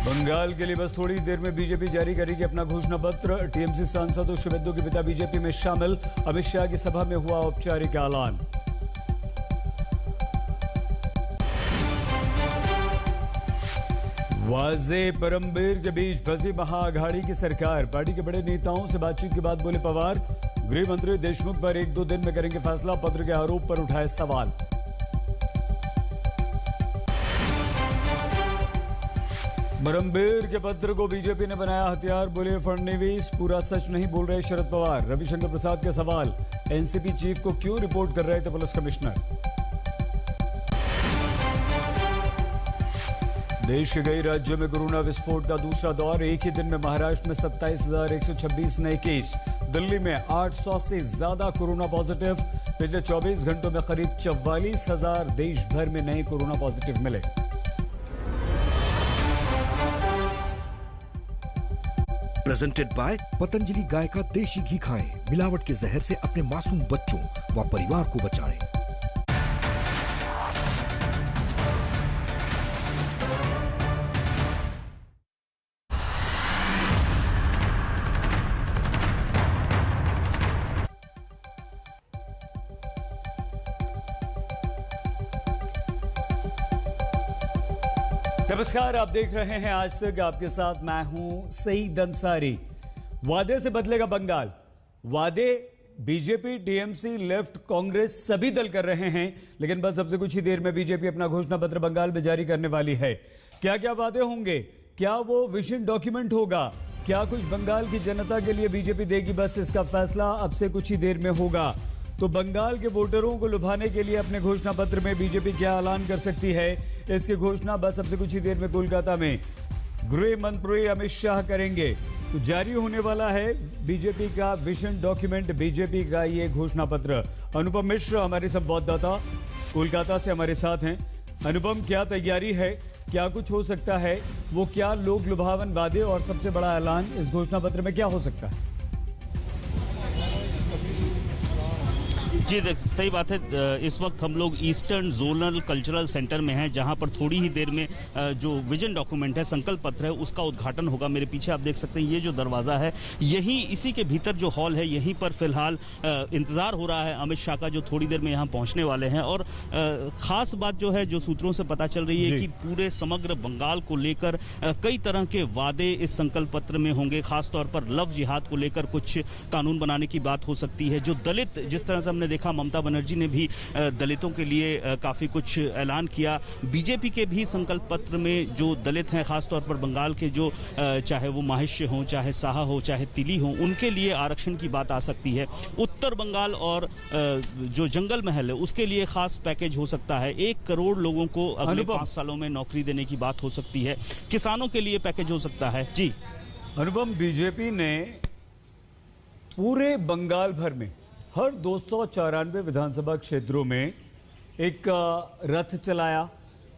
बंगाल के लिए बस थोड़ी देर में बीजेपी जारी करेगी अपना घोषणा पत्र। टीएमसी सांसद और शुभेंदु के पिता बीजेपी में शामिल। अमित शाह की सभा में हुआ औपचारिक ऐलान। वाजे परमबीर के बीच फंसी महाअघाड़ी की सरकार। पार्टी के बड़े नेताओं से बातचीत के बाद बोले पवार, गृह मंत्री देशमुख पर 1-2 दिन में करेंगे फैसला। पत्र के आरोप पर उठाए सवाल। परमबीर के पत्र को बीजेपी ने बनाया हथियार, बोले फडणवीस पूरा सच नहीं बोल रहे शरद पवार। रविशंकर प्रसाद के सवाल, एनसीपी चीफ को क्यों रिपोर्ट कर रहे थे पुलिस कमिश्नर। देश के कई राज्यों में कोरोना विस्फोट का दूसरा दौर। एक ही दिन में महाराष्ट्र में 27,126 नए केस। दिल्ली में 800 से ज्यादा कोरोना पॉजिटिव। पिछले 24 घंटों में करीब 44,000 देश भर में नए कोरोना पॉजिटिव मिले। प्रेजेंटेड बाय पतंजलि गाय का देशी घी खाएं, मिलावट के जहर से अपने मासूम बच्चों व परिवार को बचाएं। नमस्कार, आप देख रहे हैं आज तक। आपके साथ मैं हूं सईद अंसारी। वादे से बदलेगा बंगाल। वादे बीजेपी, टीएमसी, लेफ्ट, कांग्रेस सभी दल कर रहे हैं, लेकिन बस अब से कुछ ही देर में बीजेपी अपना घोषणा पत्र बंगाल में जारी करने वाली है। क्या क्या वादे होंगे? क्या वो विजन डॉक्यूमेंट होगा? क्या कुछ बंगाल की जनता के लिए बीजेपी देगी? बस इसका फैसला अब से कुछ ही देर में होगा। तो बंगाल के वोटरों को लुभाने के लिए अपने घोषणा पत्र में बीजेपी क्या ऐलान कर सकती है, इसकी घोषणा बस अब से कुछ ही देर में कोलकाता में गृह मंत्री अमित शाह करेंगे। तो जारी होने वाला है बीजेपी का विजन डॉक्यूमेंट, बीजेपी का ये घोषणा पत्र। अनुपम मिश्र हमारे संवाददाता कोलकाता से हमारे साथ हैं। अनुपम, क्या तैयारी है? क्या कुछ हो सकता है? वो क्या लोग लुभावन वादे और सबसे बड़ा ऐलान इस घोषणा पत्र में क्या हो सकता है? जी सही बात है। इस वक्त हम लोग ईस्टर्न जोनल कल्चरल सेंटर में हैं, जहां पर थोड़ी ही देर में जो विजन डॉक्यूमेंट है, संकल्प पत्र है, उसका उद्घाटन होगा। मेरे पीछे आप देख सकते हैं ये जो दरवाजा है, यही इसी के भीतर जो हॉल है, यहीं पर फिलहाल इंतजार हो रहा है अमित शाह का, जो थोड़ी देर में यहाँ पहुंचने वाले हैं। और खास बात जो है, जो सूत्रों से पता चल रही है कि पूरे समग्र बंगाल को लेकर कई तरह के वादे इस संकल्प पत्र में होंगे। खासतौर पर लव जिहाद को लेकर कुछ कानून बनाने की बात हो सकती है। जो दलित, जिस तरह से हमने देखा ममता बनर्जी ने भी दलितों के लिए काफी कुछ ऐलान किया। बीजेपी के भी संकल्प पत्र में जो दलित हैं, खासतौर पर बंगाल के, जो चाहे वो महाशय हों, चाहे साहा हो, चाहे तिली हो, उनके लिए आरक्षण की बात आ सकती है। उत्तर बंगाल और जो जंगल महल है, उसके लिए खास पैकेज हो सकता है। 1 करोड़ लोगों को अगले 5 सालों में नौकरी देने की बात हो सकती है। किसानों के लिए पैकेज हो सकता है। जी अनुपम, बीजेपी ने पूरे बंगाल भर में हर 294 विधानसभा क्षेत्रों में एक रथ चलाया,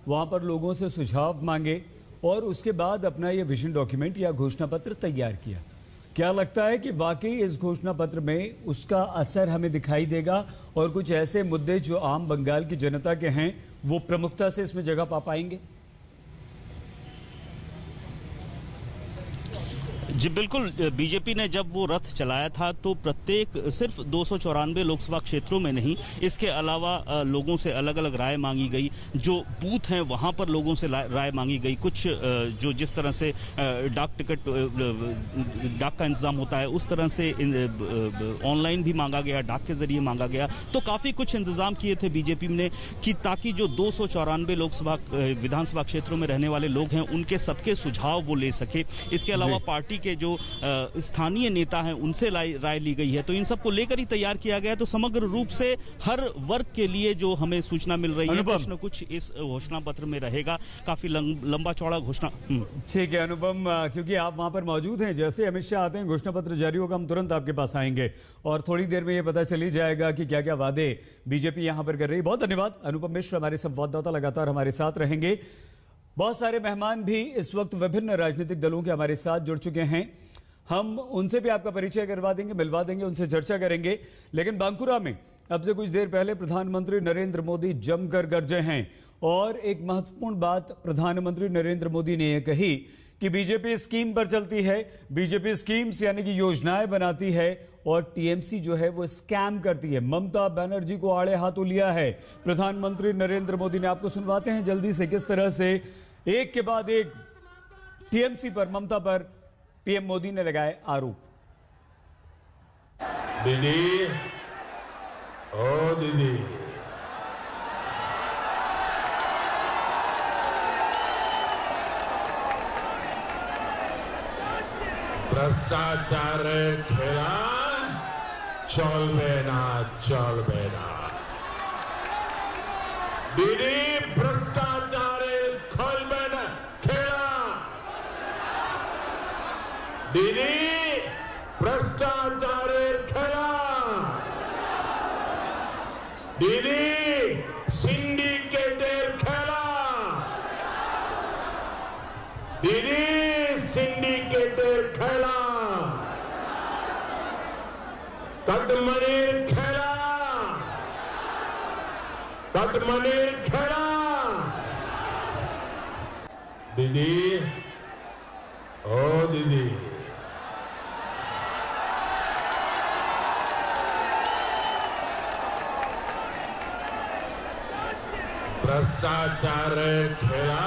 वहां पर लोगों से सुझाव मांगे और उसके बाद अपना ये विजन डॉक्यूमेंट या घोषणा पत्र तैयार किया। क्या लगता है कि वाकई इस घोषणा पत्र में उसका असर हमें दिखाई देगा और कुछ ऐसे मुद्दे जो आम बंगाल की जनता के हैं, वो प्रमुखता से इसमें जगह पा पाएंगे? जी बिल्कुल। बीजेपी ने जब वो रथ चलाया था तो प्रत्येक सिर्फ 294 लोकसभा क्षेत्रों में नहीं, इसके अलावा लोगों से अलग अलग राय मांगी गई। जो बूथ हैं वहां पर लोगों से राय मांगी गई। कुछ जो जिस तरह से डाक टिकट, डाक का इंतजाम होता है, उस तरह से ऑनलाइन भी मांगा गया, डाक के जरिए मांगा गया। तो काफी कुछ इंतजाम किए थे बीजेपी ने कि ताकि जो 294 लोकसभा विधानसभा क्षेत्रों में रहने वाले लोग हैं, उनके सबके सुझाव वो ले सके। इसके अलावा पार्टी के जो स्थानीय नेता हैं, उनसे राय ली गई है। तो इन सबको लेकर ही तैयार किया गया। तो समग्र रूप से हर वर्ग के लिए जो हमें सूचना मिल रही है, कुछ न कुछ इस घोषणा पत्र में रहेगा। काफी लंबा चौड़ा घोषणा। ठीक है अनुपम, क्योंकि आप वहां पर मौजूद हैं, जैसे अमित शाह आते हैं, घोषणा पत्र जारी होगा, हम तुरंत आपके पास आएंगे और थोड़ी देर में ये पता चली जाएगा कि क्या क्या वादे बीजेपी यहां पर कर रही है। बहुत धन्यवाद अनुपम मिश्र, हमारे संवाददाता लगातार हमारे साथ रहेंगे। बहुत सारे मेहमान भी इस वक्त विभिन्न राजनीतिक दलों के हमारे साथ जुड़ चुके हैं। हम उनसे भी आपका परिचय करवा देंगे, मिलवा देंगे, उनसे चर्चा करेंगे। लेकिन बांकुरा में अब से कुछ देर पहले प्रधानमंत्री नरेंद्र मोदी जमकर गरजे हैं और एक महत्वपूर्ण बात प्रधानमंत्री नरेंद्र मोदी ने यह कही कि बीजेपी स्कीम पर चलती है, बीजेपी स्कीम्स यानी कि योजनाएं बनाती है और टीएमसी जो है वो स्कैम करती है। ममता बनर्जी को आड़े हाथों लिया है प्रधानमंत्री नरेंद्र मोदी ने। आपको सुनवाते हैं जल्दी से किस तरह से एक के बाद एक टीएमसी पर, ममता पर पीएम मोदी ने लगाए आरोप। दीदी, ओ दीदी, भ्रष्टाचार खेला चलबे ना, चलबे ना। दीदी, भ्रष्टाचार खेलबे ना, खेला। दीदी, भ्रष्टाचार खेला। दीदी, सिंडिकेटर खेला। दीदी, सिंडिकेटर खेला। कटमनीर खेला। कटमनीर खेला। दीदी, ओ दीदी, भ्रष्टाचार खेला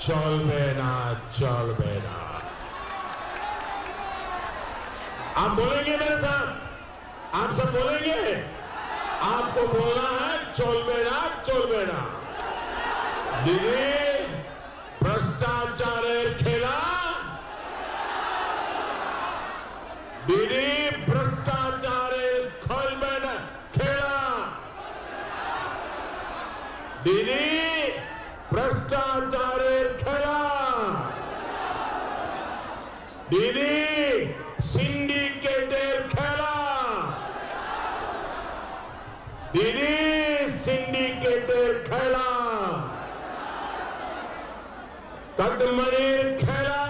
चलबे ना, चलबे ना। आप बोलेंगे मेरे साथ? आप सब बोलेंगे? आपको बोलना है चलबे ना, चलबे ना। दीदी, भ्रष्टाचार खेला। दीदी, भ्रष्टाचार खेलबे ना, खेला। दीदी, भ्रष्टाचार खेला। दीदी, सिंडिकेटर खेला। दीदी, सिंडिकेटर खेला। कटमनीर खेला।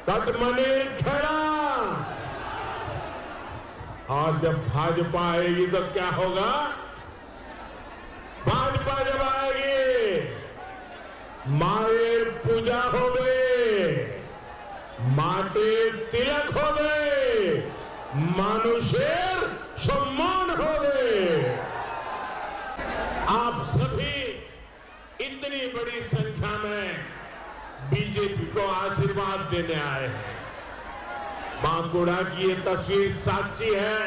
कटमनीर खेला। और जब भाजपा आएगी तो क्या होगा? भाजपा जब आएगी, माয়ের पूजा होवे, माटिर तिलक होवे, मानुषेर सम्मान होवे। आप सभी इतनी बड़ी संख्या में बीजेपी को आशीर्वाद देने आए हैं। बांकुड़ा की ये तस्वीर साक्षी है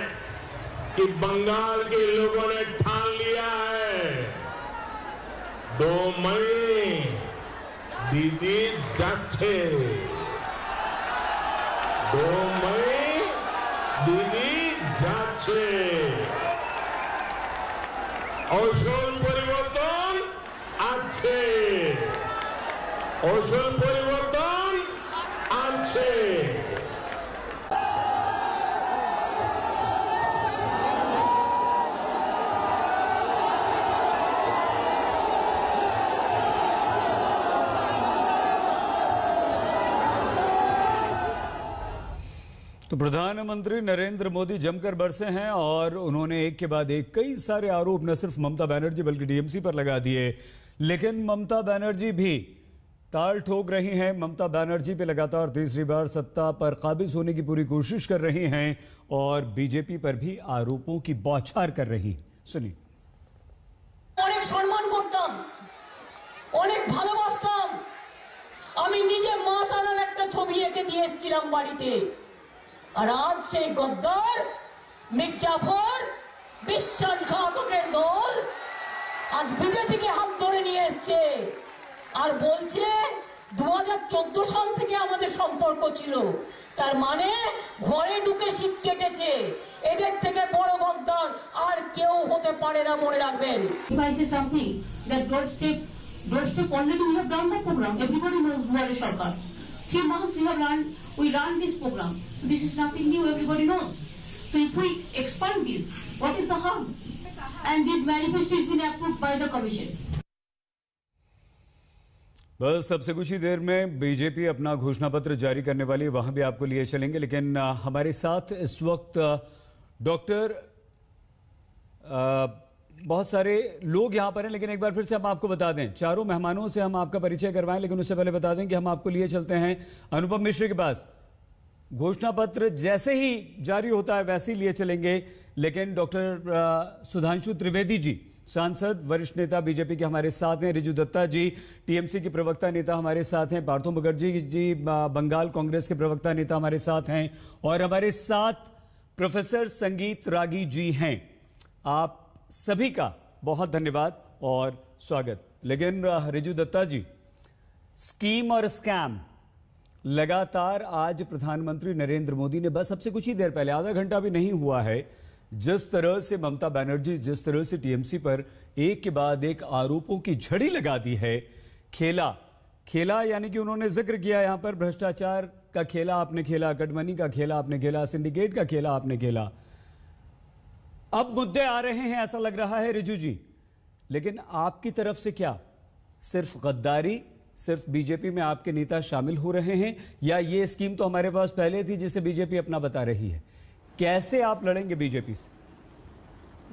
कि बंगाल के लोगों ने ठान लिया है 2 मई दीदी जाच्छे। 2 मई दीदी जाच्छे। औषध परिवर्तन আছে। औषध परिवर्तन আছে। तो प्रधानमंत्री नरेंद्र मोदी जमकर बरसे हैं और उन्होंने एक के बाद एक कई सारे आरोप न सिर्फ ममता बनर्जी बल्कि टीएमसी पर लगा दिए। लेकिन ममता बनर्जी भी ताल ठोक रही हैं। ममता बनर्जी पे लगातार तीसरी बार सत्ता पर काबिज होने की पूरी कोशिश कर रही हैं और बीजेपी पर भी आरोपों की बौछार कर रही। सुनिए। অনেক সম্মান করতাম, অনেক ভালোবাসতাম। আমি নিজে মা তারার একটা ছবি এঁকে দিয়ে এসেছিলাম বাড়িতে। আর আজ সেই গদ্দার মির্জাফর বিশ্বাসঘাতকের দল আজ বিজেপিকে হাত ধরে নিয়ে এসছে আর বলছে 2014 সাল থেকে আমাদের সম্পর্ক ছিল। তার মানে ঘরে ঢুকে শীত কেটেছে। এদের থেকে বড় গদ্দার আর কেউ হতে পারে না, মনে রাখবেন। If I say something that doorstep already we have done the program. Everybody knows Duare Sarkar. 3 months we run this program. So this is nothing new. Everybody knows. So if we expand this, what is the harm? And this manifesto has been approved by the commission. बस सबसे कुछ ही देर में BJP अपना घोषणा पत्र जारी करने वाली, वहां भी आपको लिए चलेंगे। लेकिन हमारे साथ इस वक्त डॉक्टर बहुत सारे लोग यहां पर हैं, लेकिन एक बार फिर से हम आपको बता दें, चारों मेहमानों से हम आपका परिचय करवाएं, लेकिन उससे पहले बता दें कि हम आपको लिए चलते हैं अनुपम मिश्र के पास। घोषणा पत्र जैसे ही जारी होता है वैसे ही लिए चलेंगे, लेकिन डॉक्टर सुधांशु त्रिवेदी जी, सांसद वरिष्ठ नेता बीजेपी के हमारे साथ हैं, रिजू दत्ता जी टीएमसी के प्रवक्ता नेता हमारे साथ हैं, पार्थो मुखर्जी जी बंगाल कांग्रेस के प्रवक्ता नेता हमारे साथ हैं, और हमारे साथ प्रोफेसर संगीत रागी जी हैं। आप सभी का बहुत धन्यवाद और स्वागत। लेकिन रिजू दत्ता जी, स्कीम और स्कैम लगातार आज प्रधानमंत्री नरेंद्र मोदी ने बस अब से कुछ ही देर पहले, आधा घंटा भी नहीं हुआ है, जिस तरह से ममता बनर्जी जिस तरह से टीएमसी पर एक के बाद एक आरोपों की झड़ी लगा दी है, खेला यानी कि उन्होंने जिक्र किया यहां पर भ्रष्टाचार का खेला आपने खेला, कटमनी का खेला आपने खेला, सिंडिकेट का खेला आपने खेला। अब मुद्दे आ रहे हैं ऐसा लग रहा है रिजू जी, लेकिन आपकी तरफ से क्या सिर्फ गद्दारी, सिर्फ बीजेपी में आपके नेता शामिल हो रहे हैं, या ये स्कीम तो हमारे पास पहले थी जिसे बीजेपी अपना बता रही है? कैसे आप लड़ेंगे बीजेपी से?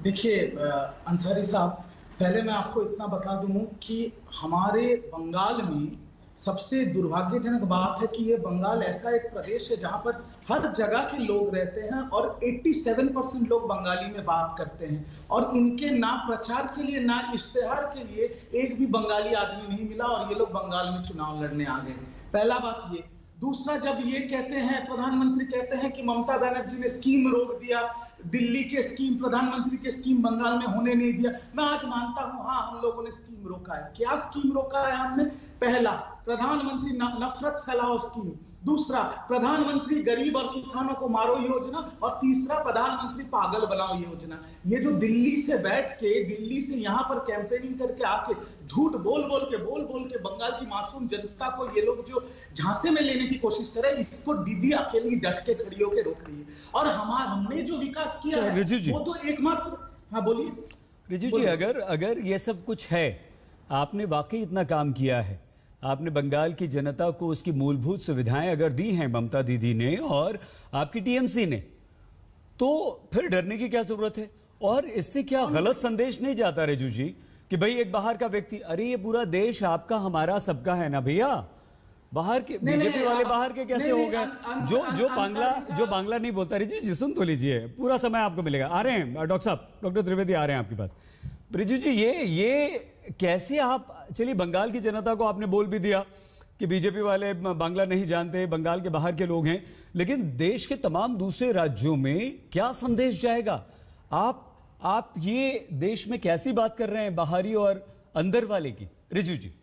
देखिए अंसारी साहब, पहले मैं आपको इतना बता दूं कि हमारे बंगाल में सबसे दुर्भाग्यजनक बात है कि ये बंगाल ऐसा एक प्रदेश है जहां पर हर जगह के लोग रहते हैं और 87% लोग बंगाली में बात करते हैं, और इनके ना प्रचार के लिए ना इश्तेहार के लिए एक भी बंगाली आदमी नहीं मिला, और ये लोग बंगाल में चुनाव लड़ने आ गए हैं। पहला बात ये। दूसरा, जब ये कहते हैं, प्रधानमंत्री कहते हैं कि ममता बनर्जी ने स्कीम रोक दिया, दिल्ली के स्कीम, प्रधानमंत्री के स्कीम बंगाल में होने नहीं दिया, मैं आज मानता हूं हाँ हम लोगों ने स्कीम रोका है। क्या स्कीम रोका है हमने? पहला, प्रधानमंत्री नफरत फैलाओ स्कीम। दूसरा, प्रधानमंत्री गरीब और किसानों को मारो योजना। और तीसरा, प्रधानमंत्री पागल बनाओ योजना। ये जो दिल्ली से बैठ के, दिल्ली से यहाँ पर कैंपेनिंग करके आके झूठ बोल बोल के बंगाल की मासूम जनता को ये लोग जो झांसे में लेने की कोशिश करे, इसको दीदी अकेली डट के खड़ी होकर रोक रही है। और हमने जो विकास किया है वो तो एकमात्र। हाँ बोलिए रिजू जी, अगर ये सब कुछ है, आपने वाकई इतना काम किया है, आपने बंगाल की जनता को उसकी मूलभूत सुविधाएं अगर दी हैं ममता दीदी ने और आपकी टीएमसी ने, तो फिर डरने की क्या जरूरत है? और इससे क्या गलत संदेश नहीं जाता रिजू जी कि भाई एक बाहर का व्यक्ति, अरे ये पूरा देश आपका हमारा सबका है ना भैया, बाहर के बीजेपी वाले बाहर के कैसे हो गए? जो बांग्ला नहीं बोलता, रिजू जी सुन तो लीजिए, पूरा समय आपको मिलेगा। आ रहे हैं डॉक्टर साहब, डॉक्टर त्रिवेदी आ रहे हैं आपके पास। रिजू जी, ये कैसे आप, चलिए बंगाल की जनता को आपने बोल भी दिया कि बीजेपी वाले बांग्ला नहीं जानते, बंगाल के बाहर के लोग हैं, लेकिन देश के तमाम दूसरे राज्यों में क्या संदेश जाएगा? आप ये देश में कैसी बात कर रहे हैं, बाहरी और अंदर वाले की? रिजू जी,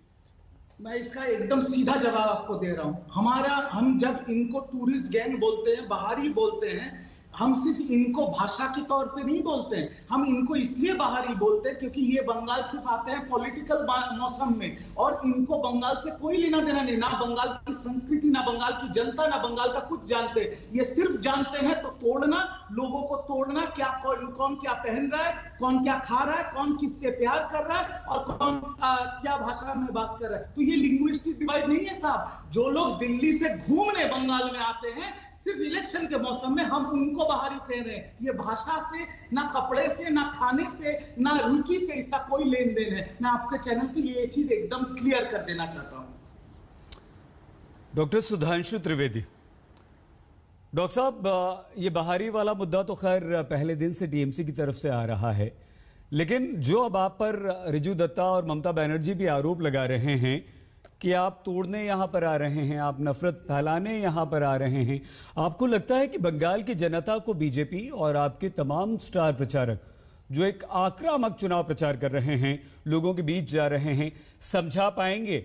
मैं इसका एकदम सीधा जवाब आपको दे रहा हूं। हम जब इनको टूरिस्ट गैंग बोलते हैं, बाहरी बोलते हैं, हम सिर्फ इनको भाषा के तौर पे नहीं बोलते हैं, हम इनको इसलिए बाहरी बोलते हैं क्योंकि ये बंगाल सिर्फ आते हैं पॉलिटिकल मौसम में, और इनको बंगाल से कोई लेना देना नहीं, ना बंगाल की संस्कृति, ना बंगाल की जनता, ना बंगाल का कुछ जानते। ये सिर्फ जानते हैं तो तोड़ना, लोगों को तोड़ना, क्या कौन क्या पहन रहा है, कौन क्या खा रहा है, कौन किससे प्यार कर रहा है, और कौन क्या भाषा में बात कर रहा है। तो ये लिंग्विस्टिक डिवाइड नहीं है साहब। जो लोग दिल्ली से घूमने बंगाल में आते हैं सिर्फ इलेक्शन के मौसम में, हम उनको बाहरी कह रहे हैं। ये भाषा से, ना कपड़े से, ना खाने से, ना रुचि से इसका कोई लेन देन है। मैं आपके चैनल पे ये चीज एकदम क्लियर कर देना चाहता हूं। डॉक्टर सुधांशु त्रिवेदी, डॉक्टर साहब, ये बाहरी वाला मुद्दा तो खैर पहले दिन से टीएमसी की तरफ से आ रहा है, लेकिन जो अब आप पर रिजू दत्ता और ममता बनर्जी भी आरोप लगा रहे हैं कि आप तोड़ने यहां पर आ रहे हैं, आप नफरत फैलाने यहां पर आ रहे हैं, आपको लगता है कि बंगाल की जनता को बीजेपी और आपके तमाम स्टार प्रचारक जो एक आक्रामक चुनाव प्रचार कर रहे हैं, लोगों के बीच जा रहे हैं, समझा पाएंगे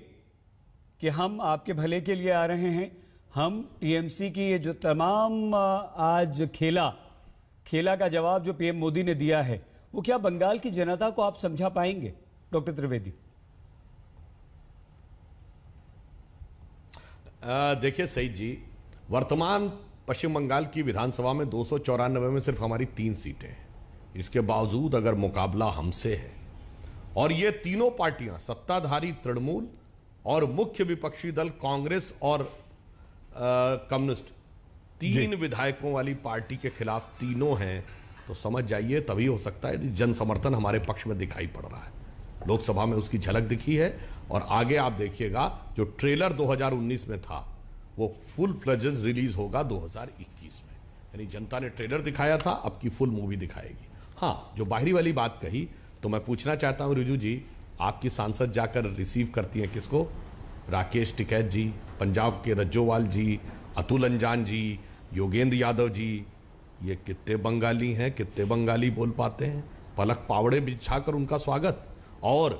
कि हम आपके भले के लिए आ रहे हैं? हम टीएमसी की ये जो तमाम आज खेला का जवाब जो पीएम मोदी ने दिया है, वो क्या बंगाल की जनता को आप समझा पाएंगे? डॉक्टर त्रिवेदी, देखिए सईद जी, वर्तमान पश्चिम बंगाल की विधानसभा में 294 में सिर्फ हमारी 3 सीटें हैं। इसके बावजूद अगर मुकाबला हमसे है, और ये तीनों पार्टियां, सत्ताधारी तृणमूल और मुख्य विपक्षी दल कांग्रेस और कम्युनिस्ट, 3 विधायकों वाली पार्टी के खिलाफ तीनों हैं, तो समझ जाइए तभी हो सकता है जन समर्थन हमारे पक्ष में दिखाई पड़ रहा है। लोकसभा में उसकी झलक दिखी है और आगे आप देखिएगा जो ट्रेलर 2019 में था वो फुल फ्लेजेड रिलीज होगा 2021 में। यानी जनता ने ट्रेलर दिखाया था, अब की फुल मूवी दिखाएगी। हाँ, जो बाहरी वाली बात कही तो मैं पूछना चाहता हूं रिजू जी, आपकी सांसद जाकर रिसीव करती हैं किसको? राकेश टिकैत जी, पंजाब के रज्जोवाल जी, अतुल अंजान जी, योगेंद्र यादव जी। ये कितने बंगाली हैं, कितने बंगाली बोल पाते हैं? पलक पावड़े बिछाकर उनका स्वागत। और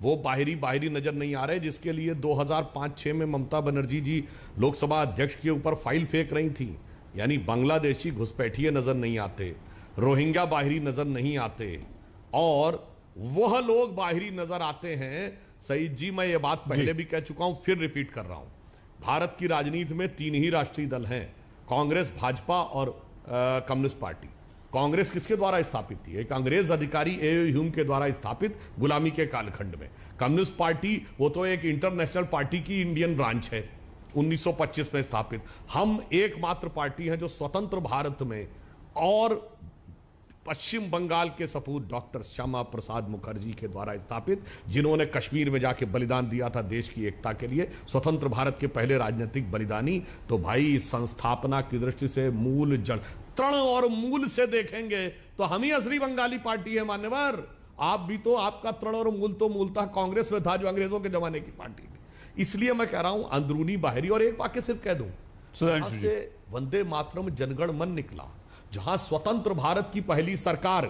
वो बाहरी नजर नहीं आ रहे जिसके लिए 2005-6 में ममता बनर्जी जी लोकसभा अध्यक्ष के ऊपर फाइल फेंक रही थी। यानी बांग्लादेशी घुसपैठिए नजर नहीं आते, रोहिंग्या बाहरी नजर नहीं आते, और वह लोग बाहरी नजर आते हैं। सईद जी, मैं ये बात पहले भी कह चुका हूं, फिर रिपीट कर रहा हूं। भारत की राजनीति में 3 ही राष्ट्रीय दल हैं, कांग्रेस, भाजपा और कम्युनिस्ट पार्टी। कांग्रेस किसके द्वारा स्थापित थी? एक अंग्रेज अधिकारी ए ह्यूम के द्वारा स्थापित गुलामी के कालखंड में। कम्युनिस्ट पार्टी वो तो एक इंटरनेशनल पार्टी की इंडियन ब्रांच है, 1925 में स्थापित। हम एकमात्र पार्टी हैं जो स्वतंत्र भारत में और पश्चिम बंगाल के सपूत डॉक्टर श्यामा प्रसाद मुखर्जी के द्वारा स्थापित, जिन्होंने कश्मीर में जाके बलिदान दिया था देश की एकता के लिए, स्वतंत्र भारत के पहले राजनीतिक बलिदानी। तो भाई संस्थापना की दृष्टि से मूल जड़, तृण और मूल से देखेंगे तो हम ही असली बंगाली पार्टी है मान्यवर। आप भी तो, आपका तृण और मूल तो मूलतः कांग्रेस में था जो अंग्रेजों के जमाने की पार्टी थी। इसलिए मैं कह रहा हूं अंदरूनी बाहरी। और एक वाक्य सिर्फ कह दूं, जहां से वंदे मातरम जनगण मन निकला, जहां स्वतंत्र भारत की पहली सरकार,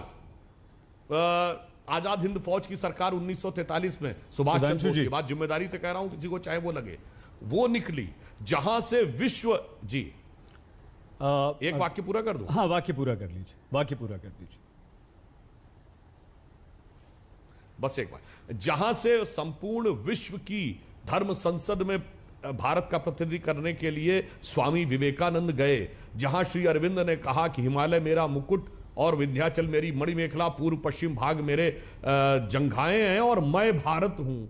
आजाद हिंद फौज की सरकार 1943 में सुभाष चंद्र बोस की बात जिम्मेदारी से कह रहा हूं, किसी को चाहे वो लगे, वो निकली, जहां से विश्व जी एक वाक्य पूरा कर दूं? हाँ, वाक्य पूरा कर लीजिए, वाक्य पूरा कर लीजिए। बस एक बात, जहां से संपूर्ण विश्व की धर्म संसद में भारत का प्रतिनिधि करने के लिए स्वामी विवेकानंद गए, जहां श्री अरविंद ने कहा कि हिमालय मेरा मुकुट और विंध्याचल मेरी मणिमेखला, पूर्व पश्चिम भाग मेरे जंघाएं हैं और मैं भारत हूं,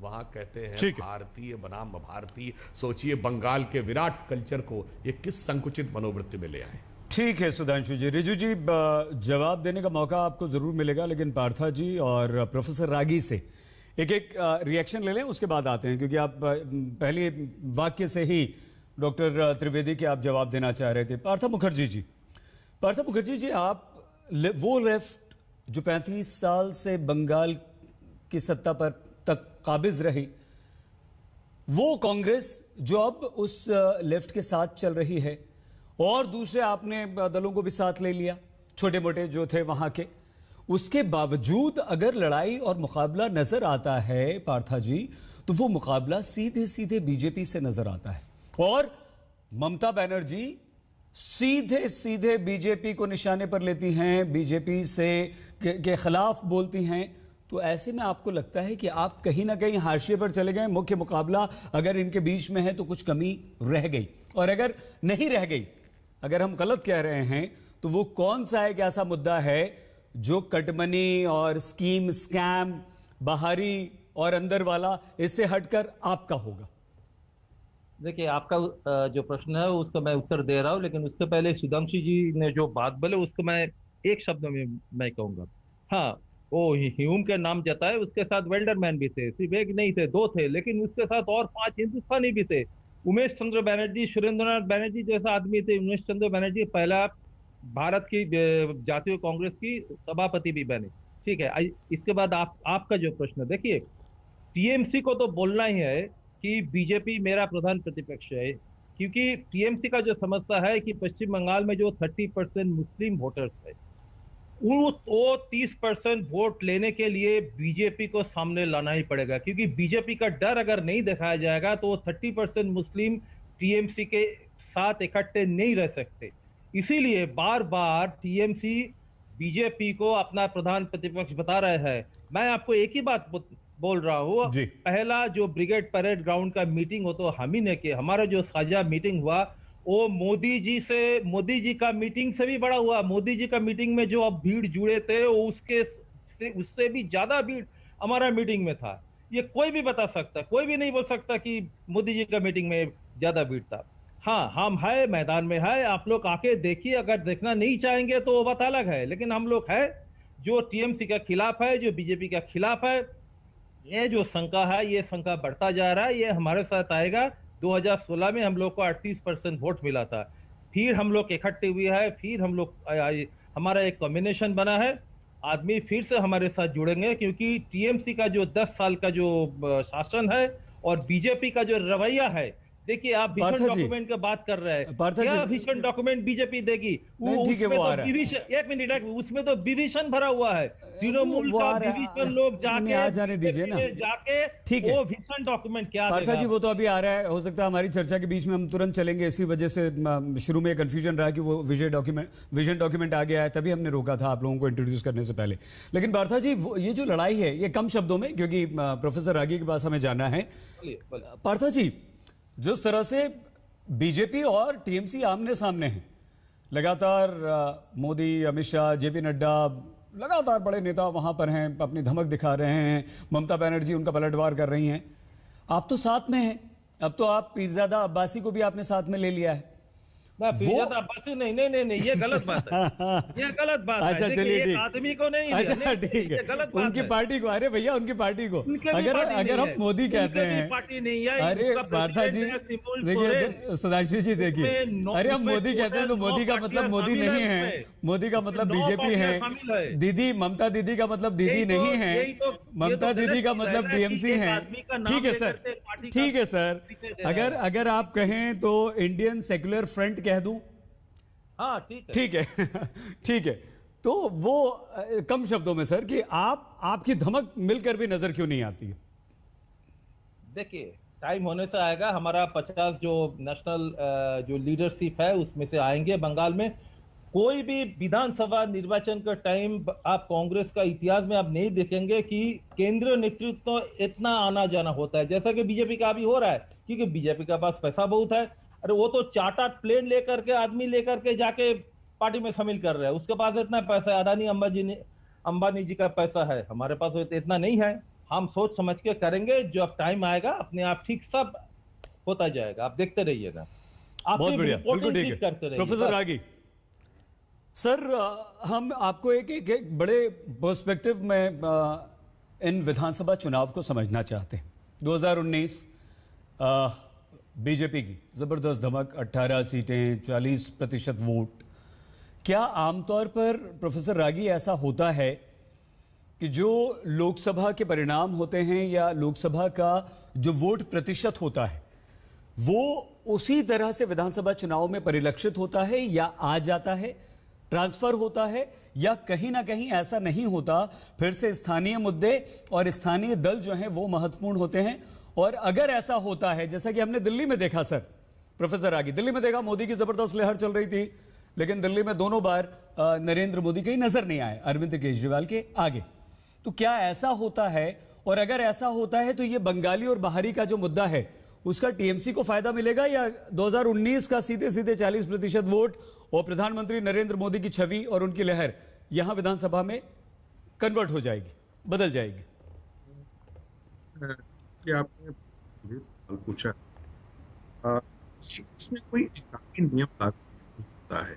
वहां कहते हैं भारतीय बनाम भारतीय। सोचिए बंगाल के विराट कल्चर को ये किस संकुचित मनोवृत्ति में ले आए। ठीक है सुधांशु जी। रिजू जी, जवाब देने का मौका आपको जरूर मिलेगा, लेकिन पार्था जी और प्रोफेसर रागी से एक रिएक्शन ले लें, उसके बाद आते हैं, क्योंकि आप पहले वाक्य से ही डॉक्टर त्रिवेदी के आप जवाब देना चाह रहे थे। पार्था मुखर्जी जी, आप वो लेफ्ट जो 35 साल से बंगाल की सत्ता पर तक काबिज रही, वो कांग्रेस जो अब उस लेफ्ट के साथ चल रही है, और दूसरे आपने दलों को भी साथ ले लिया, छोटे मोटे जो थे वहां के, उसके बावजूद अगर लड़ाई और मुकाबला नजर आता है पार्था जी, तो वो मुकाबला सीधे सीधे बीजेपी से नजर आता है, और ममता बनर्जी सीधे सीधे बीजेपी को निशाने पर लेती हैं, बीजेपी से के खिलाफ बोलती हैं। तो ऐसे में आपको लगता है कि आप कहीं ना कहीं हाशिए पर चले गए? मुख्य मुकाबला अगर इनके बीच में है तो कुछ कमी रह गई, और अगर नहीं रह गई, अगर हम गलत कह रहे हैं, तो वो कौन सा एक ऐसा मुद्दा है जो कटमनी और स्कीम, स्कैम, बाहरी और अंदर वाला, इससे हटकर आपका होगा? देखिए, आपका जो प्रश्न है उसका मैं उत्तर दे रहा हूं, लेकिन उससे पहले सुधांशु जी ने जो बात बोले उसको मैं एक शब्द में मैं कहूंगा। हाँ, वो ह्यूम के नाम जताए, उसके साथ वेल्डरमैन भी थे, सिर्फ एक नहीं थे, 2 थे, लेकिन उसके साथ और 5 हिंदुस्तानी भी थे। उमेश चंद्र बनर्जी, सुरेंद्रनाथ बनर्जी जैसा आदमी थे। उमेश चंद्र बनर्जी पहला भारत की जातीय कांग्रेस की सभापति भी बने। ठीक है, इसके बाद आपका जो प्रश्न, देखिए टीएमसी को तो बोलना ही है कि बीजेपी मेरा प्रधान प्रतिपक्ष है, क्योंकि टीएमसी का जो समस्या है कि पश्चिम बंगाल में जो 30% मुस्लिम वोटर्स है, वो 30% वोट लेने के लिए बीजेपी को सामने लाना ही पड़ेगा, क्योंकि बीजेपी का डर अगर नहीं दिखाया जाएगा तो 30% मुस्लिम टीएमसी के साथ इकट्ठे नहीं रह सकते। इसीलिए बार बार टीएमसी बीजेपी को अपना प्रधान प्रतिपक्ष बता रहे हैं। मैं आपको एक ही बात बोल रहा हूँ, पहला जो ब्रिगेड परेड ग्राउंड का मीटिंग हो तो हम ही ने किया, हमारा जो साझा मीटिंग हुआ वो मोदी जी का मीटिंग से भी बड़ा हुआ। मोदी जी का मीटिंग में जो अब भीड़ जुड़े थे उससे भी ज्यादा भीड़ हमारा मीटिंग में था। ये कोई भी बता सकता, कोई भी नहीं बोल सकता कि मोदी जी का मीटिंग में ज्यादा भीड़ था। हाँ, हम है, मैदान में है, आप लोग आके देखिए। अगर देखना नहीं चाहेंगे तो वो बात अलग है, लेकिन हम लोग है जो टीएमसी के खिलाफ है, जो बीजेपी के खिलाफ है। ये जो शंका है, ये शंका बढ़ता जा रहा है। ये हमारे साथ आएगा। 2016 में हम लोग को 38% वोट मिला था, फिर हम लोग इकट्ठे हुए हैं, फिर हम लोग हमारा एक कॉम्बिनेशन बना है। आदमी फिर से हमारे साथ जुड़ेंगे, क्योंकि टीएमसी का जो 10 साल का जो शासन है और बीजेपी का जो रवैया है, देखिए आप भीषण डॉक्यूमेंट की बात कर रहे हैं, क्या भीषण डॉक्यूमेंट बीजेपी देगी? ठीक है, वो आ रहा है। एक मिनट, उसमें तो विभीषण भरा हुआ है। तृणमूल का विभीषण लोग जाने दीजिए ना, जाके ठीक है, वो भीषण डॉक्यूमेंट क्या पार्था जी, वो तो अभी आ रहा है। हो सकता है हमारी चर्चा के बीच में हम तुरंत चलेंगे, इसी वजह से शुरू में कंफ्यूजन रहा कि वो विजन डॉक्यूमेंट आ गया है, तभी हमने रोका था आप लोगों को इंट्रोड्यूस करने से पहले। लेकिन पार्था जी, ये जो लड़ाई है, ये कम शब्दों में, क्योंकि प्रोफेसर रागी के पास हमें जाना है। पार्था जी, जिस तरह से बीजेपी और टीएमसी आमने सामने हैं, लगातार मोदी, अमित शाह, जेपी नड्डा, लगातार बड़े नेता वहां पर हैं, अपनी धमक दिखा रहे हैं। ममता बनर्जी उनका पलटवार कर रही हैं। आप तो साथ में हैं, अब तो आप पीरजादा अब्बासी को भी आपने साथ में ले लिया है। पीरजादा अब्बासी नहीं, ये गलत बात है। ये गलत बात है। अच्छा, चलिए, ठीक। आदमी को नहीं, अच्छा, ठीक है, गलत उनकी पार्टी को, अरे भैया उनकी पार्टी को अगर हम मोदी कहते हैं, पार्टी नहीं है। अरे पार्था जी देखिए, सुधांशु जी देखिए, अरे हम मोदी कहते हैं तो मोदी का मतलब मोदी नहीं है, मोदी का मतलब बीजेपी है। दीदी, ममता दीदी का मतलब दीदी नहीं है, ममता दीदी का मतलब टीएमसी है। ठीक है सर, ठीक है सर, अगर आप कहें तो इंडियन सेक्युलर फ्रंट कह दूं? हाँ, ठीक है ठीक है। तो वो कम शब्दों में सर, कि आपकी धमक मिलकर भी नजर क्यों नहीं आती है? देखिए, टाइम होने से आएगा। हमारा 50 जो नेशनल जो लीडरशिप है उसमें से आएंगे बंगाल में। कोई भी विधानसभा निर्वाचन का टाइम आप कांग्रेस का इतिहास में आप नहीं देखेंगे कि केंद्रीय नेतृत्व इतना आना जाना होता है जैसा कि बीजेपी का अभी हो रहा है, क्योंकि बीजेपी का पास पैसा बहुत है। अरे वो तो चार्टर्ड प्लेन लेकर के, आदमी लेकर के जाके पार्टी में शामिल कर रहे हैं। उसके पास इतना पैसा है, अदानी अंबानी जी का पैसा है। हमारे पास इतना नहीं है। हम सोच समझ के करेंगे, जो अब टाइम आएगा अपने आप ठीक सब होता जाएगा। आप देखते रहिएगा। बहुत बढ़िया, बिल्कुल ठीक है। प्रोफेसर रागी सर, हम आपको एक बड़े पर्सपेक्टिव में इन विधानसभा चुनाव को समझना चाहते हैं। 2019 बीजेपी की जबरदस्त धमक, 18 सीटें, 40% वोट। क्या आमतौर पर प्रोफेसर रागी ऐसा होता है कि जो लोकसभा के परिणाम होते हैं या लोकसभा का जो वोट प्रतिशत होता है वो उसी तरह से विधानसभा चुनाव में परिलक्षित होता है, या आ जाता है, ट्रांसफर होता है, या कहीं ना कहीं ऐसा नहीं होता? फिर से स्थानीय मुद्दे और स्थानीय दल जो हैं वो महत्वपूर्ण होते हैं। और अगर ऐसा होता है, जैसा कि हमने दिल्ली में देखा सर, प्रोफेसर रागी, दिल्ली में देखा मोदी की जबरदस्त लहर चल रही थी, लेकिन दिल्ली में दोनों बार नरेंद्र मोदी कहीं नजर नहीं आए अरविंद केजरीवाल के आगे। तो क्या ऐसा होता है? और अगर ऐसा होता है तो ये बंगाली और बाहरी का जो मुद्दा है उसका टीएमसी को फायदा मिलेगा, या 2019 का सीधे सीधे 40% वोट और प्रधानमंत्री नरेंद्र मोदी की छवि और उनकी लहर यहां विधानसभा में कन्वर्ट हो जाएगी, बदल जाएगी? आपने सवाल पूछा, इसमें कोई एकाकी नियम लागू होता है।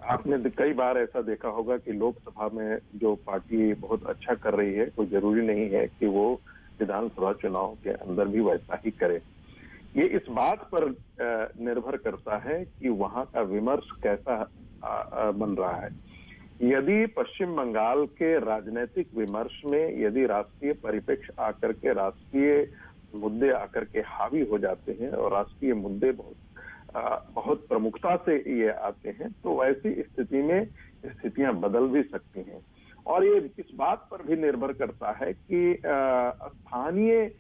आपने कई बार ऐसा देखा होगा कि लोकसभा में जो पार्टी बहुत अच्छा कर रही है, कोई जरूरी नहीं है कि वो विधानसभा चुनाव के अंदर भी वैसा ही करे। ये इस बात पर निर्भर करता है कि वहां का विमर्श कैसा बन रहा है। यदि पश्चिम बंगाल के राजनीतिक विमर्श में यदि राष्ट्रीय परिप्रेक्ष्य आकर के, राष्ट्रीय मुद्दे आकर के हावी हो जाते हैं और राष्ट्रीय मुद्दे बहुत प्रमुखता से ये आते हैं, तो ऐसी स्थिति में स्थितियां बदल भी सकती हैं। और ये इस बात पर भी निर्भर करता है कि स्थानीय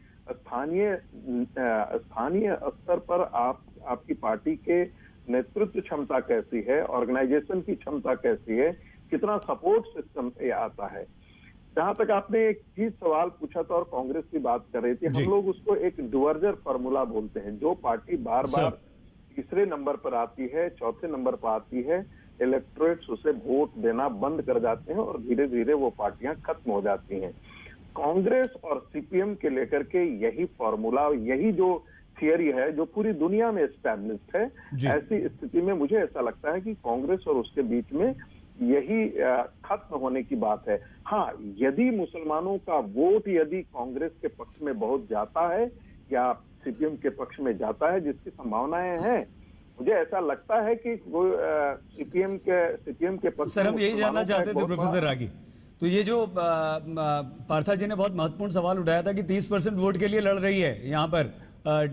स्तर पर आपकी पार्टी के नेतृत्व क्षमता कैसी है, ऑर्गेनाइजेशन की क्षमता कैसी है, कितना सपोर्ट सिस्टम से आता है। जहां तक आपने एक चीज सवाल पूछा था और कांग्रेस की बात कर रही थी, हम लोग उसको एक डुवर्जर फार्मूला बोलते हैं। जो पार्टी बार बार तीसरे नंबर पर आती है, चौथे नंबर पर आती है, इलेक्टोरेट्स उसे वोट देना बंद कर जाते हैं और धीरे धीरे वो पार्टियां खत्म हो जाती हैं। कांग्रेस और सीपीएम के लेकर के यही फॉर्मूला, यही जो थियरी है जो पूरी दुनिया में एस्टैब्लिश्ड है। ऐसी स्थिति में मुझे ऐसा लगता है कि कांग्रेस और उसके बीच में यही खत्म होने की बात है। हाँ, यदि मुसलमानों का वोट यदि कांग्रेस के पक्ष में बहुत जाता है या सीपीएम के पक्ष में जाता है, जिसकी संभावनाएं हैं, मुझे ऐसा लगता है कि वो सीपीएम के पक्ष। सर, हम यही जानना चाहते थे प्रोफेसर रागी, तो ये जो पार्था जी ने बहुत महत्वपूर्ण सवाल उठाया था कि 30% वोट के लिए लड़ रही है यहाँ पर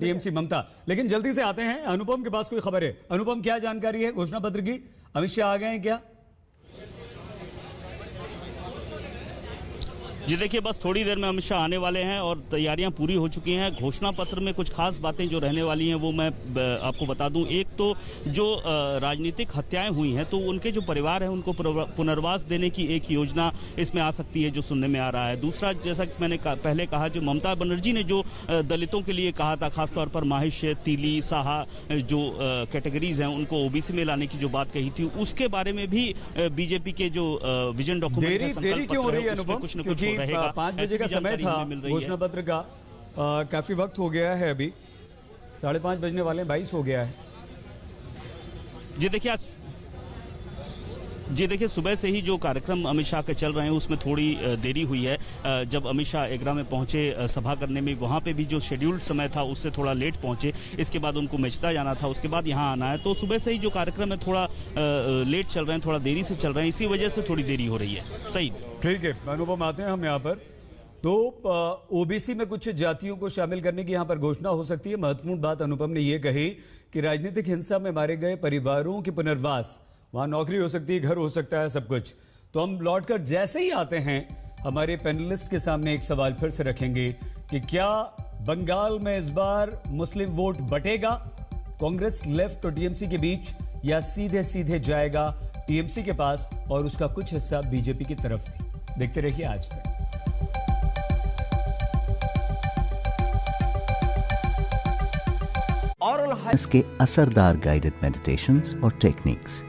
टीएमसी ममता, लेकिन जल्दी से आते हैं अनुपम के पास कोई खबर है। अनुपम, क्या जानकारी है घोषणा पत्र की? अमित शाह आ गए हैं क्या? जी देखिए, बस थोड़ी देर में अमित शाह आने वाले हैं और तैयारियां पूरी हो चुकी हैं। घोषणा पत्र में कुछ खास बातें जो रहने वाली हैं वो मैं आपको बता दूं। एक तो जो राजनीतिक हत्याएं हुई हैं तो उनके जो परिवार हैं उनको पुनर्वास देने की एक योजना इसमें आ सकती है जो सुनने में आ रहा है। दूसरा, जैसा कि मैंने पहले कहा, जो ममता बनर्जी ने जो दलितों के लिए कहा था, खासतौर पर माहिश, तीली, साहा जो कैटेगरीज हैं उनको ओबीसी में लाने की जो बात कही थी, उसके बारे में भी बीजेपी के जो विजन डॉक्यूमेंट है, संकल्प पत्र है, उसमें कुछ न कुछ 5 बजे का समय था घोषणा पत्र का। काफी वक्त हो गया है, अभी 5:30 बजने वाले हैं, 22 हो गया है। जी देखिए, सुबह से ही जो कार्यक्रम अमित शाह के चल रहे हैं उसमें थोड़ी देरी हुई है। जब अमित शाह एग्रा में पहुंचे सभा करने में, वहां पे भी जो शेड्यूल्ड समय था उससे थोड़ा लेट पहुंचे। इसके बाद उनको मेचता जाना था, उसके बाद यहां आना है, तो सुबह से ही जो कार्यक्रम है थोड़ा लेट चल रहे हैं, थोड़ा देरी से चल रहे हैं, इसी वजह से थोड़ी देरी हो रही है। सही, ठीक है अनुपम, आते हैं हम यहाँ पर। तो ओबीसी में कुछ जातियों को शामिल करने की यहाँ पर घोषणा हो सकती है। महत्वपूर्ण बात अनुपम ने ये कही कि राजनीतिक हिंसा में मारे गए परिवारों के पुनर्वास, वहां नौकरी हो सकती है, घर हो सकता है, सब कुछ। तो हम लौटकर जैसे ही आते हैं हमारे पैनलिस्ट के सामने एक सवाल फिर से रखेंगे कि क्या बंगाल में इस बार मुस्लिम वोट बटेगा कांग्रेस, लेफ्ट और टीएमसी के बीच, या सीधे सीधे जाएगा टीएमसी के पास और उसका कुछ हिस्सा बीजेपी की तरफ भी? देखते रहिए आज तक। इसके असरदार गाइडेड मेडिटेशंस और टेक्निक्स,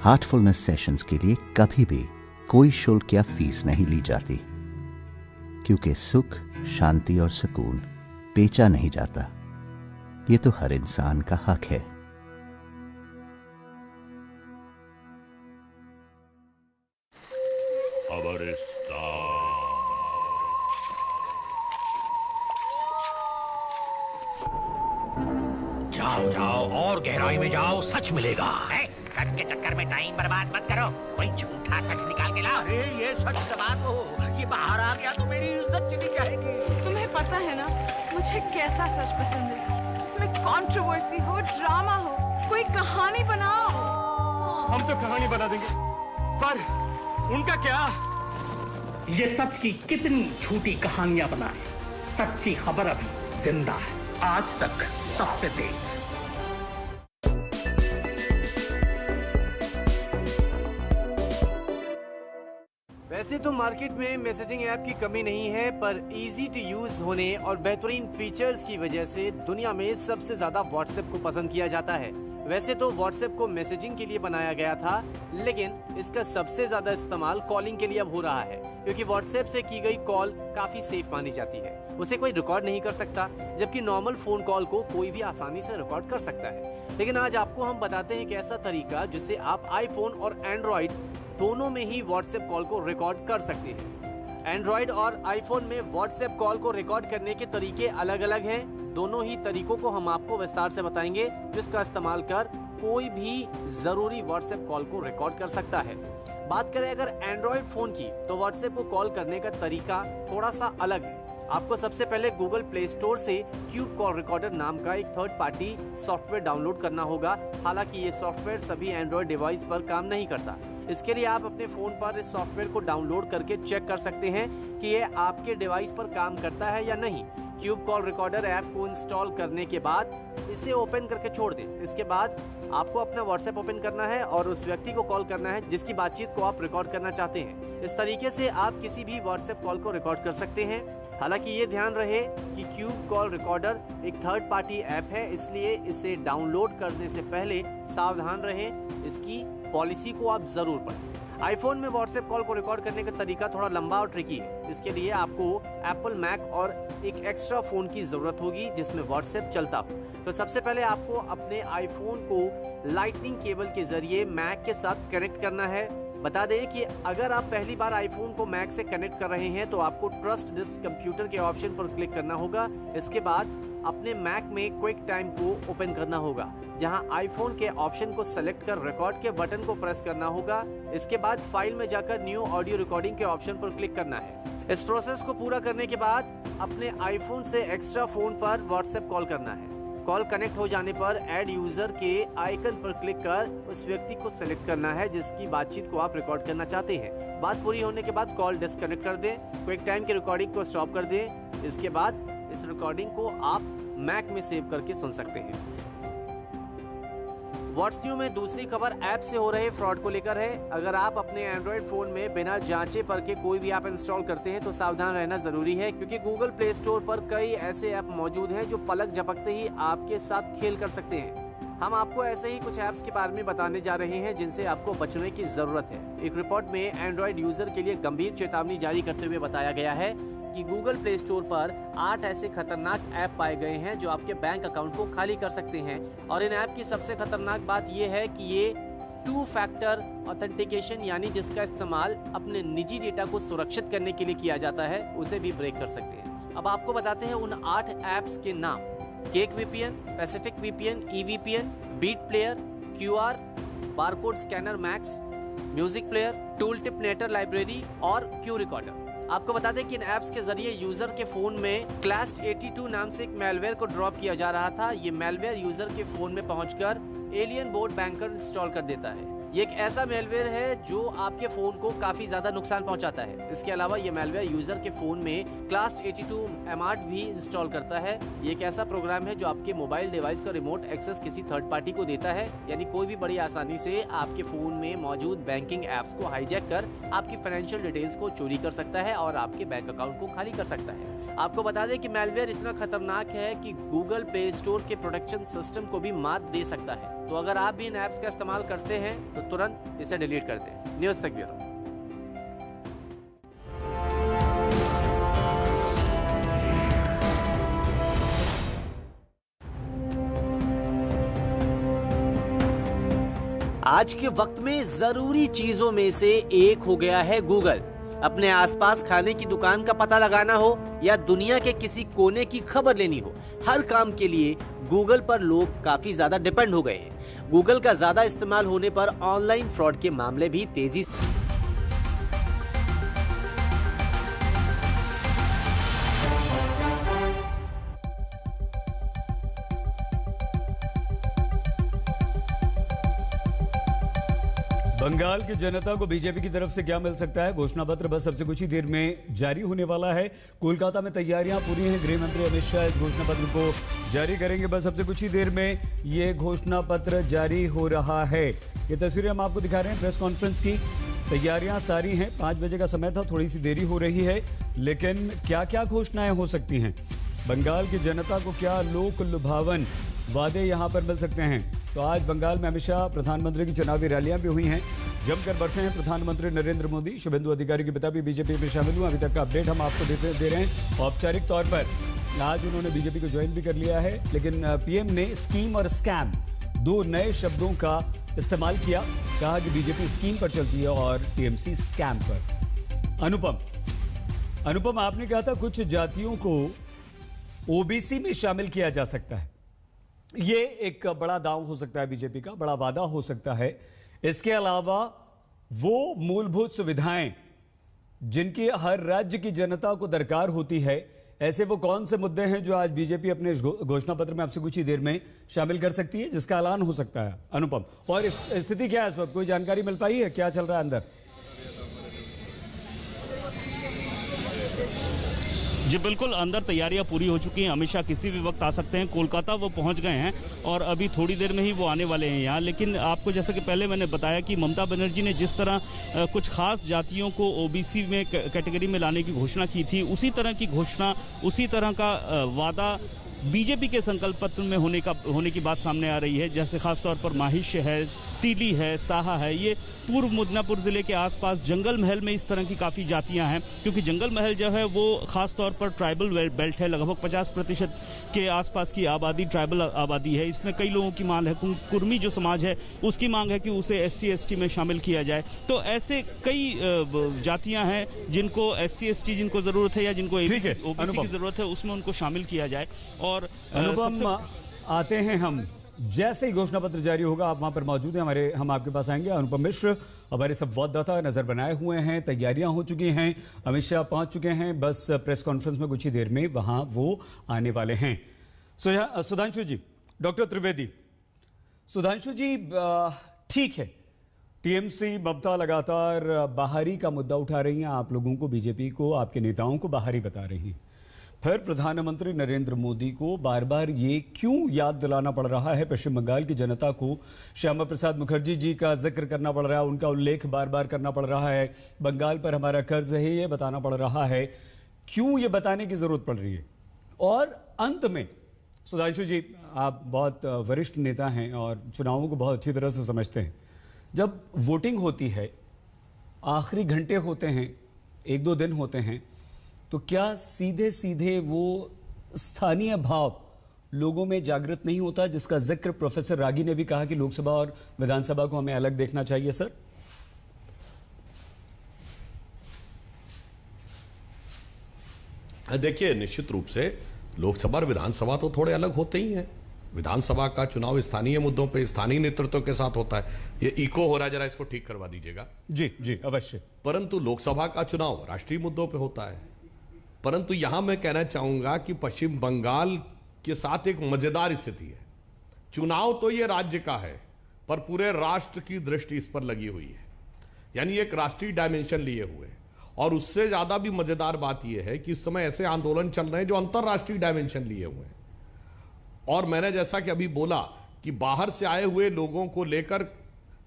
हार्टफुलनेस सेशंस के लिए कभी भी कोई शुल्क या फीस नहीं ली जाती, क्योंकि सुख, शांति और सुकून बेचा नहीं जाता। ये तो हर इंसान का हक है। जाओ जाओ और गहराई में जाओ, सच मिलेगा। सच के चक्कर में टाइम बर्बाद मत करो, कोई झूठा सच निकाल के लाओ। अरे ये सच दबा दो, ये बाहर आ गया तो मेरी इज्जत चली जाएगी। तुम्हें पता है ना मुझे कैसा सच पसंद है, जिसमें कंट्रोवर्सी हो, ड्रामा हो, कोई कहानी बनाओ। हम तो कहानी बना देंगे, पर उनका क्या? ये सच की कितनी झूठी कहानियां बनाए, सच्ची खबर अभी जिंदा है, आज तक सबसे तेज। वैसे तो मार्केट में मैसेजिंग ऐप की कमी नहीं है, पर इजी टू यूज होने और बेहतरीन फीचर्स की वजह से दुनिया में सबसे ज्यादा व्हाट्सएप को पसंद किया जाता है। वैसे तो व्हाट्सएप को मैसेजिंग के लिए बनाया गया था, लेकिन इसका सबसे ज्यादा इस्तेमाल कॉलिंग के लिए अब हो रहा है, क्योंकि व्हाट्सएप से की गई कॉल काफी सेफ मानी जाती है। उसे कोई रिकॉर्ड नहीं कर सकता, जबकि नॉर्मल फोन कॉल को कोई भी आसानी से रिकॉर्ड कर सकता है। लेकिन आज आपको हम बताते हैं एक ऐसा तरीका जिससे आप आईफोन और एंड्रॉइड दोनों में ही व्हाट्सएप कॉल को रिकॉर्ड कर सकते हैं। एंड्रॉइड और आईफोन में व्हाट्सएप कॉल को रिकॉर्ड करने के तरीके अलग अलग हैं। दोनों ही तरीकों को हम आपको विस्तार से बताएंगे, जिसका इस्तेमाल कर कोई भी जरूरी व्हाट्सएप कॉल को रिकॉर्ड कर सकता है। बात करें अगर एंड्रॉइड फोन की, तो व्हाट्सएप को कॉल करने का तरीका थोड़ा सा अलग है। आपको सबसे पहले गूगल प्ले स्टोर से क्यूब कॉल रिकॉर्डर नाम का एक थर्ड पार्टी सॉफ्टवेयर डाउनलोड करना होगा। हालांकि ये सॉफ्टवेयर सभी एंड्रॉइड डिवाइस पर काम नहीं करता। इसके लिए आप अपने फोन पर इस सॉफ्टवेयर को डाउनलोड करके चेक कर सकते हैं कि ये आपके डिवाइस पर काम करता है या नहीं। क्यूब कॉल रिकॉर्डर ऐप को इंस्टॉल करने के बाद इसे ओपन करके छोड़ दें। इसके बाद आपको अपना व्हाट्सएप ओपन करना है और उस व्यक्ति को कॉल करना है जिसकी बातचीत को आप रिकॉर्ड करना चाहते हैं। इस तरीके से आप किसी भी व्हाट्सएप कॉल को रिकॉर्ड कर सकते हैं। हालांकि ये ध्यान रहे कि क्यूब कॉल रिकॉर्डर एक थर्ड पार्टी ऐप है, इसलिए इसे डाउनलोड करने से पहले सावधान रहें। इसकी पॉलिसी को आप जरूर पढ़ें। आईफोन में व्हाट्सएप कॉल को रिकॉर्ड करने का तरीका थोड़ा लंबा और ट्रिकी है। इसके लिए आपको एप्पल मैक और एक एक्स्ट्रा फोन की जरूरत होगी जिसमें व्हाट्सएप चलता हो। तो सबसे पहले आपको अपने आईफोन को लाइटनिंग केबल के जरिए मैक के साथ कनेक्ट करना है। बता दें कि अगर आप पहली बार आईफोन को मैक से कनेक्ट कर रहे हैं तो आपको ट्रस्ट दिस कंप्यूटर के ऑप्शन पर क्लिक करना होगा। इसके बाद अपने मैक में क्विक टाइम को ओपन करना होगा, जहां आईफोन के ऑप्शन को सेलेक्ट कर रिकॉर्ड के बटन को प्रेस करना होगा। इसके बाद फाइल में जाकर न्यू ऑडियो रिकॉर्डिंग के ऑप्शन पर क्लिक करना है। इस प्रोसेस को पूरा करने के बाद अपने आईफोन से एक्स्ट्रा फोन पर व्हाट्सएप कॉल करना है। कॉल कनेक्ट हो जाने पर ऐड यूजर के आइकन पर क्लिक कर उस व्यक्ति को सिलेक्ट करना है जिसकी बातचीत को आप रिकॉर्ड करना चाहते हैं। बात पूरी होने के बाद कॉल डिस्कनेक्ट कर दें, क्विक टाइम की रिकॉर्डिंग को स्टॉप कर दें। इसके बाद इस रिकॉर्डिंग को आप मैक में सेव करके सुन सकते हैं। व्हाट्सएप में दूसरी खबर ऐप से हो रहे फ्रॉड को लेकर है। अगर आप अपने एंड्रॉइड फोन में बिना जांचे परखे कोई भी ऐप इंस्टॉल करते हैं तो सावधान रहना जरूरी है, क्योंकि गूगल प्ले स्टोर पर कई ऐसे ऐप मौजूद हैं जो पलक झपकते ही आपके साथ खेल कर सकते हैं। हम आपको ऐसे ही कुछ ऐप्स के बारे में बताने जा रहे हैं जिनसे आपको बचने की जरूरत है। एक रिपोर्ट में एंड्रॉइड यूजर के लिए गंभीर चेतावनी जारी करते हुए बताया गया है कि गूगल प्ले स्टोर पर 8 ऐसे खतरनाक ऐप पाए गए हैं जो आपके बैंक अकाउंट को खाली कर सकते हैं। और इन ऐप की सबसे खतरनाक बात यह है कि ये 2 फैक्टर ऑथेंटिकेशन यानी जिसका इस्तेमाल अपने निजी डेटा को सुरक्षित करने के लिए किया जाता है, उसे भी ब्रेक कर सकते हैं। अब आपको बताते हैं उन 8 ऐप्स के नाम: Cake VPN, Pacific VPN, EVPN, Beat Player, QR, barcode scanner Max, music player, tool tip नेटर लाइब्रेरी और क्यू रिकॉर्डर। आपको बता दें कि इन ऐप्स के जरिए यूजर के फोन में क्लास्ट 82 नाम से एक मैलवेयर को ड्रॉप किया जा रहा था। ये मैलवेयर यूजर के फोन में पहुंचकर एलियन बोर्ड बैंकर इंस्टॉल कर देता है। ये एक ऐसा मैलवेयर है जो आपके फोन को काफी ज्यादा नुकसान पहुंचाता है। इसके अलावा ये मैलवेयर यूजर के फोन में क्लास्ट 82 एमार्ट भी इंस्टॉल करता है। ये एक ऐसा प्रोग्राम है जो आपके मोबाइल डिवाइस का रिमोट एक्सेस किसी थर्ड पार्टी को देता है, यानी कोई भी बड़ी आसानी से आपके फोन में मौजूद बैंकिंग एप्स को हाईजैक कर आपकी फाइनेंशियल डिटेल्स को चोरी कर सकता है और आपके बैंक अकाउंट को खाली कर सकता है। आपको बता दें कि मैलवेयर इतना खतरनाक है कि गूगल प्ले स्टोर के प्रोटेक्शन सिस्टम को भी मात दे सकता है। तो अगर आप भी इन ऐप्स का इस्तेमाल करते हैं तो तुरंत इसे डिलीट कर दें। न्यूज़ तक ब्यूरो। आज के वक्त में जरूरी चीजों में से एक हो गया है गूगल। अपने आसपास खाने की दुकान का पता लगाना हो या दुनिया के किसी कोने की खबर लेनी हो, हर काम के लिए गूगल पर लोग काफी ज्यादा डिपेंड हो गए हैं। गूगल का ज्यादा इस्तेमाल होने पर ऑनलाइन फ्रॉड के मामले भी तेजी से बंगाल की जनता को बीजेपी की तरफ से क्या मिल सकता है? घोषणा पत्र बस सबसे कुछ ही देर में जारी होने वाला है। कोलकाता में तैयारियां पूरी हैं। गृह मंत्री अमित शाह इस घोषणा पत्र को जारी करेंगे। बस सबसे कुछ ही देर में ये घोषणा पत्र जारी हो रहा है। ये तस्वीरें हम आपको दिखा रहे हैं प्रेस कॉन्फ्रेंस की। तैयारियां सारी हैं। 5 बजे का समय था, थोड़ी सी देरी हो रही है, लेकिन क्या क्या घोषणाएं हो सकती हैं? बंगाल की जनता को क्या लोक लुभावन वादे यहां पर मिल सकते हैं? तो आज बंगाल में अमित शाह प्रधानमंत्री की चुनावी रैलियां भी हुई हैं। जमकर बरसे हैं प्रधानमंत्री नरेंद्र मोदी। शुभेंदु अधिकारी के पिता भी बीजेपी में शामिल हुए। अभी तक का अपडेट हम आपको दे रहे हैं। औपचारिक तौर पर आज उन्होंने बीजेपी को ज्वाइन भी कर लिया है, लेकिन पीएम ने स्कीम और स्कैम 2 नए शब्दों का इस्तेमाल किया। कहा कि बीजेपी स्कीम पर चलती है और टीएमसी स्कैम पर। अनुपम, आपने कहा था कुछ जातियों को ओबीसी में शामिल किया जा सकता है। ये एक बड़ा दांव हो सकता है बीजेपी का, बड़ा वादा हो सकता है। इसके अलावा वो मूलभूत सुविधाएं जिनकी हर राज्य की जनता को दरकार होती है, ऐसे वो कौन से मुद्दे हैं जो आज बीजेपी अपने घोषणा पत्र में आपसे कुछ ही देर में शामिल कर सकती है, जिसका ऐलान हो सकता है? अनुपम, और स्थिति क्या है इस वक्त? कोई जानकारी मिल पाई है? क्या चल रहा है अंदर? जी बिल्कुल, अंदर तैयारियां पूरी हो चुकी हैं। अमित शाह किसी भी वक्त आ सकते हैं। कोलकाता वो पहुंच गए हैं और अभी थोड़ी देर में ही वो आने वाले हैं यहाँ। लेकिन आपको जैसा कि पहले मैंने बताया कि ममता बनर्जी ने जिस तरह कुछ खास जातियों को ओबीसी में कैटेगरी में लाने की घोषणा की थी, उसी तरह की घोषणा, उसी तरह का वादा बीजेपी के संकल्प पत्र में होने की बात सामने आ रही है। जैसे खासतौर पर माहिष्य है, तीली है, साहा है, ये पूर्व मिदनापुर जिले के आसपास जंगल महल में इस तरह की काफ़ी जातियां हैं, क्योंकि जंगल महल जो है वो खासतौर पर ट्राइबल बेल्ट है। लगभग 50% के आसपास की आबादी ट्राइबल आबादी है। इसमें कई लोगों की मांग है, कुर्मी जो समाज है उसकी मांग है कि उसे SC ST में शामिल किया जाए। तो ऐसे कई जातियां हैं जिनको SC ST जिनको जरूरत है या जिनको OBC की जरूरत है, उसमें उनको शामिल किया जाए। और अनुपम, आते हैं हम, जैसे ही घोषणा पत्र जारी होगा आप वहां पर मौजूद हैं, हम आपके पास आएंगे। अनुपम मिश्र हमारे संवाददाता नजर बनाए हुए हैं, तैयारियां हो चुकी हैं, अमित शाह पहुंच चुके हैं, बस प्रेस कॉन्फ्रेंस में कुछ ही देर में वहां वो आने वाले हैं। सुधांशु जी, डॉक्टर त्रिवेदी, सुधांशु जी, ठीक है, TMC ममता लगातार बाहरी का मुद्दा उठा रही हैं, आप लोगों को, बीजेपी को, आपके नेताओं को बाहरी बता रही हैं। फिर प्रधानमंत्री नरेंद्र मोदी को बार बार ये क्यों याद दिलाना पड़ रहा है, पश्चिम बंगाल की जनता को श्यामा प्रसाद मुखर्जी जी का जिक्र करना पड़ रहा है, उनका उल्लेख बार बार करना पड़ रहा है, बंगाल पर हमारा कर्ज है ये बताना पड़ रहा है, क्यों ये बताने की जरूरत पड़ रही है? और अंत में सुधांशु जी, आप बहुत वरिष्ठ नेता हैं और चुनावों को बहुत अच्छी तरह से समझते हैं, जब वोटिंग होती है, आखिरी घंटे होते हैं, 1-2 दिन होते हैं, तो क्या सीधे सीधे वो स्थानीय भाव लोगों में जागृत नहीं होता जिसका जिक्र प्रोफेसर रागी ने भी कहा कि लोकसभा और विधानसभा को हमें अलग देखना चाहिए? सर, देखिए, निश्चित रूप से लोकसभा और विधानसभा तो थोड़े अलग होते ही हैं। विधानसभा का चुनाव स्थानीय मुद्दों पे स्थानीय नेतृत्व के साथ होता है। ये इको हो रहा है, जरा इसको ठीक करवा दीजिएगा। जी जी, अवश्य। परंतु लोकसभा का चुनाव राष्ट्रीय मुद्दों पे होता है। परंतु यहां मैं कहना चाहूंगा कि पश्चिम बंगाल के साथ एक मजेदार स्थिति है। चुनाव तो ये राज्य का है, पर पूरे राष्ट्र की दृष्टि इस पर लगी हुई है, यानी एक राष्ट्रीय डायमेंशन लिए हुए। और उससे ज्यादा भी मजेदार बात यह है कि इस समय ऐसे आंदोलन चल रहे हैं जो अंतरराष्ट्रीय डायमेंशन लिए हुए हैं। और मैंने जैसा कि अभी बोला कि बाहर से आए हुए लोगों को लेकर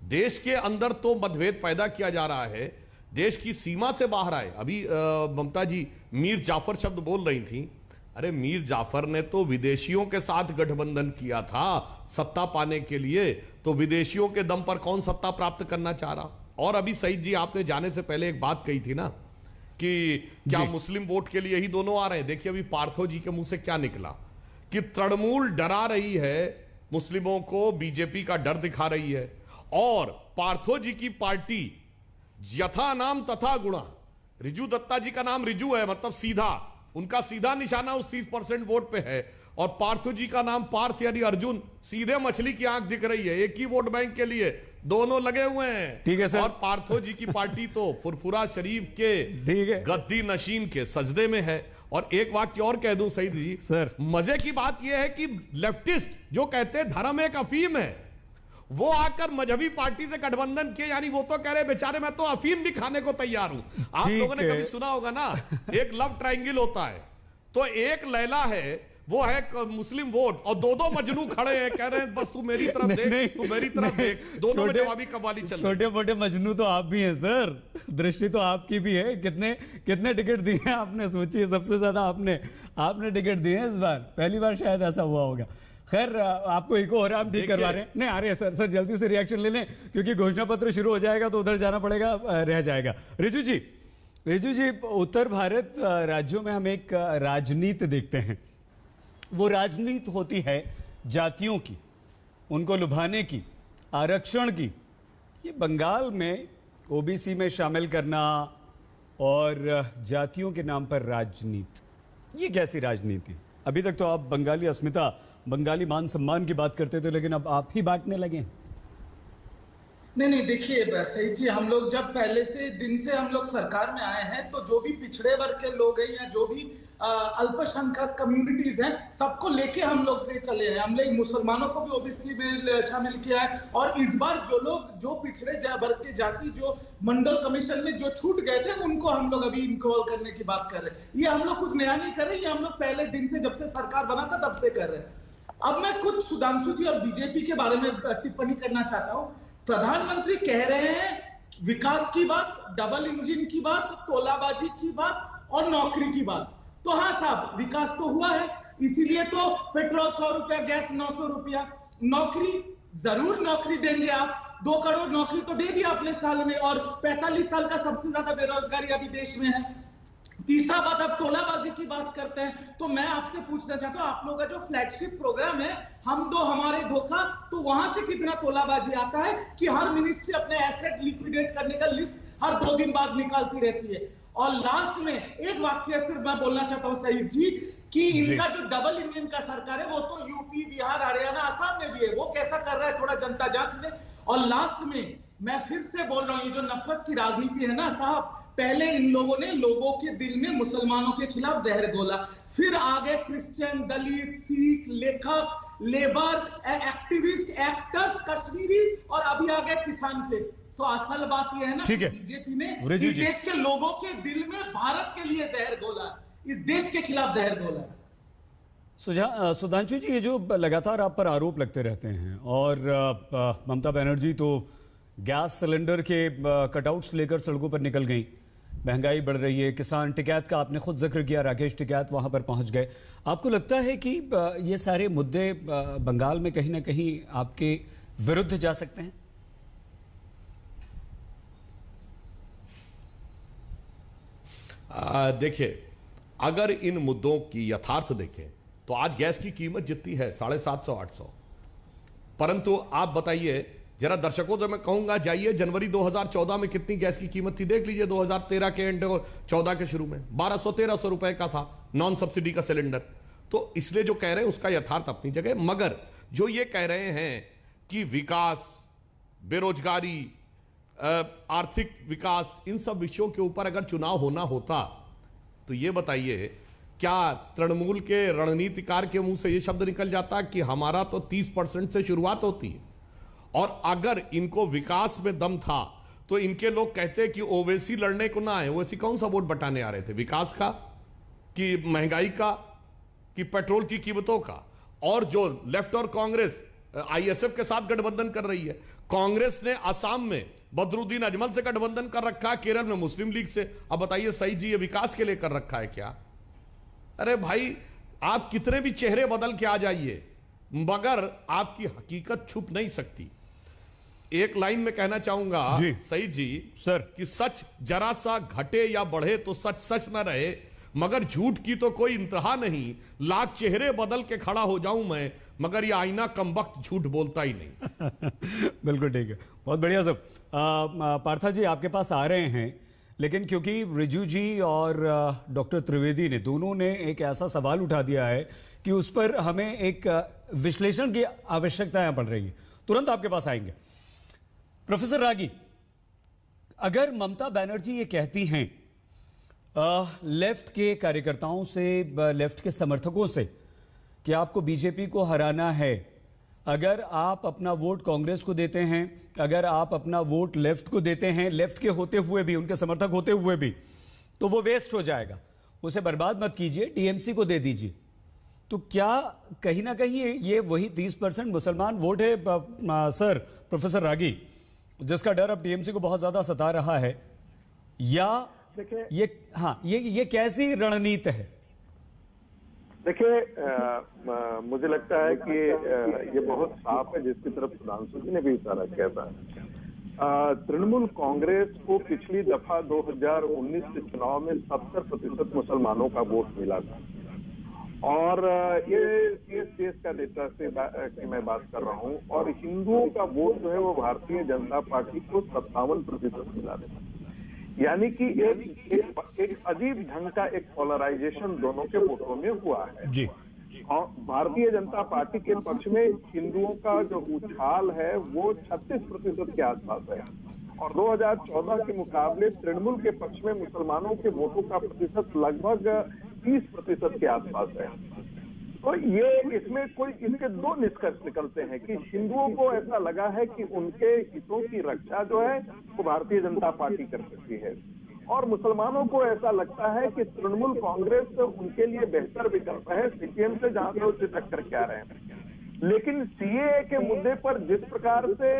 देश के अंदर तो मतभेद पैदा किया जा रहा है, देश की सीमा से बाहर आए। अभी ममता जी मीर जाफर शब्द बोल रही थी। अरे मीर जाफर ने तो विदेशियों के साथ गठबंधन किया था सत्ता पाने के लिए, तो विदेशियों के दम पर कौन सत्ता प्राप्त करना चाह रहा? और अभी सईद जी, आपने जाने से पहले एक बात कही थी ना कि क्या मुस्लिम वोट के लिए ही दोनों आ रहे हैं। देखिए अभी पार्थो जी के मुंह से क्या निकला कि तृणमूल डरा रही है मुस्लिमों को, बीजेपी का डर दिखा रही है। और पार्थो जी की पार्टी यथा नाम तथा गुणा, रिजू दत्ता जी का नाम रिजू है, मतलब सीधा, उनका सीधा निशाना उस 30% वोट पे है। और पार्थो जी का नाम पार्थ यानी अर्जुन, सीधे मछली की आंख दिख रही है। एक ही वोट बैंक के लिए दोनों लगे हुए हैं। ठीक है सर। और पार्थो जी की पार्टी तो फुरफुरा शरीफ के गद्दी नशीन के सजदे में है। और एक वाक्य और कह दूं सईद जी सर, मजे की बात यह है कि लेफ्टिस्ट जो कहते हैं धर्म एक अफीम है, वो आकर मजहबी पार्टी से गठबंधन किए, यानी वो तो कह रहे बेचारे मैं तो अफीम भी खाने को तैयार हूं। आप लोगों ने कभी सुना होगा ना, एक लव ट्रायंगल होता है, तो एक लैला है, वो है मुस्लिम वोट, और दो मजनू खड़े हैं, कह रहे हैं बस तू मेरी तरफ देख, तू मेरी तरफ देख, दोनों में जवाबी कव्वाली चल रही है। छोटे मोटे मजनू तो आप भी हैं सर, दृष्टि तो आपकी भी है। कितने टिकट दिए हैं आपने? सोचिए, सबसे ज्यादा आपने टिकट दिए हैं इस बार, पहली बार शायद ऐसा हुआ होगा। खैर, आपको इको हो रहा है, हम ठीक करवा रहे हैं। नहीं आ रहे हैं सर, जल्दी से रिएक्शन ले लें, क्योंकि घोषणा पत्र शुरू हो जाएगा तो उधर जाना पड़ेगा, रह जाएगा। रिजू जी, उत्तर भारत राज्यों में हम एक राजनीति देखते हैं। वो राजनीति होती है जातियों की, उनको लुभाने की, आरक्षण की। ये बंगाल में ओबीसी में शामिल करना और जातियों के नाम पर राजनीति, ये कैसी राजनीति? अभी तक तो आप बंगाली अस्मिता, बंगाली मान सम्मान की बात करते थे, लेकिन अब आप ही बांटने लगे। नहीं, देखिए सही जी, हम लोग जब पहले से दिन से हम लोग सरकार में आए हैं, तो जो भी पिछड़े वर्ग के लोग हैं या जो भी अल्पसंख्यक कम्युनिटीज हैं, सबको लेके हम लोग चले हैं। हमने मुसलमानों को भी ओबीसी में शामिल किया है। और इस बार जो पिछड़े वर्ग के जाति जो मंडल कमीशन में जो छूट गए थे, उनको हम लोग अभी इन्वॉल्व करने की बात कर रहे हैं। ये हम लोग कुछ नया नहीं कर रहे, ये हम लोग पहले दिन से, जब से सरकार बना था तब से कर रहे हैं। अब मैं कुछ सुधांशु जी और बीजेपी के बारे में टिप्पणी करना चाहता हूँ। प्रधानमंत्री कह रहे हैं विकास की बात, डबल इंजन की बात, तोलाबाजी की बात और नौकरी की बात। तो हाँ साहब, विकास तो हुआ है, इसीलिए तो पेट्रोल 100 रुपया, गैस 900 रुपया। नौकरी, जरूर नौकरी देंगे आप, 2 करोड़ नौकरी तो दे दिया आपने साल में, और 45 साल का सबसे ज्यादा बेरोजगारी अभी देश में है। तीसरा बात, आप तोलाबाजी की बात करते हैं, तो मैं आपसे पूछना चाहता हूं, आप लोगों का जो फ्लैगशिप प्रोग्राम है हम दो हमारे धोखा, तो वहां से कितना तोलाबाजी आता है कि हर मिनिस्ट्री अपने एसेट लिक्विडेट करने का लिस्ट हर 2 दिन बाद निकालती रहती है। और लास्ट में एक वाक्य सिर्फ मैं बोलना चाहता हूं सईद जी, कि इनका जो डबल इंजन का सरकार है वो तो यूपी, बिहार, हरियाणा, आसाम में भी है, वो कैसा कर रहा है थोड़ा जनता जांच ले। और लास्ट में मैं फिर से बोल रहा हूं, ये जो नफरत की राजनीति है ना साहब, पहले इन लोगों ने लोगों के दिल में मुसलमानों के खिलाफ जहर घोला, फिर आगे क्रिश्चियन, दलित, सिख, लेखक, लेबर, एक्टिविस्ट, एक्टर्स, कश्मीरी, और अभी आ गए किसान पे। तो असल बात यह है ना, बीजेपी ने इस देश के लोगों के दिल में भारत के लिए जहर घोला, इस देश के खिलाफ जहर घोला। सुधांशु जी, ये जो लगातार आप पर आरोप लगते रहते हैं, और ममता बनर्जी तो गैस सिलेंडर के कटआउट्स लेकर सड़कों पर निकल गई, महंगाई बढ़ रही है, किसान टिकैत का आपने खुद जिक्र किया, राकेश टिकैत वहां पर पहुंच गए। आपको लगता है कि ये सारे मुद्दे बंगाल में कहीं ना कहीं आपके विरुद्ध जा सकते हैं? देखिए, अगर इन मुद्दों की यथार्थ देखें तो आज गैस की कीमत जितनी है 750-800, परंतु आप बताइए जरा दर्शकों से मैं कहूंगा, जाइए जनवरी 2014 में कितनी गैस की कीमत थी, देख लीजिए 2013 के एंड और 14 के शुरू में 1200-1300 रुपए का था नॉन सब्सिडी का सिलेंडर। तो इसलिए जो कह रहे हैं उसका यथार्थ अपनी जगह, मगर जो ये कह रहे हैं कि विकास, बेरोजगारी, आर्थिक विकास, इन सब विषयों के ऊपर अगर चुनाव होना होता तो ये बताइए, क्या तृणमूल के रणनीतिकार के मुंह से ये शब्द निकल जाता कि हमारा तो 30% से शुरुआत होती है, और अगर इनको विकास में दम था तो इनके लोग कहते कि ओवैसी लड़ने को ना आए। ओवैसी कौन सा वोट बटाने आ रहे थे, विकास का कि महंगाई का कि पेट्रोल की कीमतों का? और जो लेफ्ट और कांग्रेस आईएसएफ के साथ गठबंधन कर रही है, कांग्रेस ने असम में बदरुद्दीन अजमल से गठबंधन कर रखा है, केरल में मुस्लिम लीग से। अब बताइए सईद जी, ये विकास के लिए कर रखा है क्या? अरे भाई, आप कितने भी चेहरे बदल के आ जाइए, मगर आपकी हकीकत छुप नहीं सकती। एक लाइन में कहना चाहूंगा सईद जी सर, कि सच जरा सा घटे या बढ़े तो सच सच न रहे, मगर झूठ की तो कोई इंतहा नहीं। लाख चेहरे बदल के खड़ा हो जाऊं मैं, मगर ये आईना कमबख्त झूठ बोलता ही नहीं। बिल्कुल ठीक है, बहुत बढ़िया सब। पार्था जी आपके पास आ रहे हैं, लेकिन क्योंकि रिजू जी और डॉक्टर त्रिवेदी ने दोनों ने एक ऐसा सवाल उठा दिया है कि उस पर हमें एक विश्लेषण की आवश्यकता पड़ रही है, तुरंत आपके पास आएंगे। प्रोफेसर रागी, अगर ममता बनर्जी ये कहती हैं लेफ्ट के कार्यकर्ताओं से, लेफ्ट के समर्थकों से, कि आपको बीजेपी को हराना है, अगर आप अपना वोट कांग्रेस को देते हैं, अगर आप अपना वोट लेफ्ट को देते हैं, लेफ्ट के होते हुए भी, उनके समर्थक होते हुए भी, तो वो वेस्ट हो जाएगा, उसे बर्बाद मत कीजिए, टीएमसी को दे दीजिए। तो क्या कहीं ना कहीं ये वही 30% मुसलमान वोट है सर, प्रोफेसर रागी, जिसका डर अब टीएमसी को बहुत ज्यादा सता रहा है, या ये कैसी रणनीति है? देखिए, मुझे लगता है कि ये बहुत साफ है, जिसकी तरफ सुधांशु जी ने भी इशारा किया था। तृणमूल कांग्रेस को पिछली दफा 2019 के चुनाव में 70% मुसलमानों का वोट मिला था, और ये देश का डेटा से की मैं बात कर रहा हूँ, और हिंदुओं का वोट जो है वो भारतीय जनता पार्टी को 57% मिला था। यानी कि एक अजीब ढंग का एक पोलराइजेशन दोनों के वोटों में हुआ है जी। और भारतीय जनता पार्टी के पक्ष में हिंदुओं का जो उछाल है वो 36% के आसपास है, और 2014 के मुकाबले तृणमूल के पक्ष में मुसलमानों के वोटों का प्रतिशत लगभग 30% के आसपास है। तो ये इसमें कोई इसके दो निष्कर्ष निकलते हैं कि हिंदुओं को ऐसा लगा है कि उनके हितों की रक्षा जो है वो भारतीय जनता पार्टी कर सकती है, और मुसलमानों को ऐसा लगता है कि तृणमूल कांग्रेस उनके लिए बेहतर विकल्प है सीपीएम से, जहां से वो टक्कर के आ रहे हैं। लेकिन सीएए के मुद्दे पर जिस प्रकार से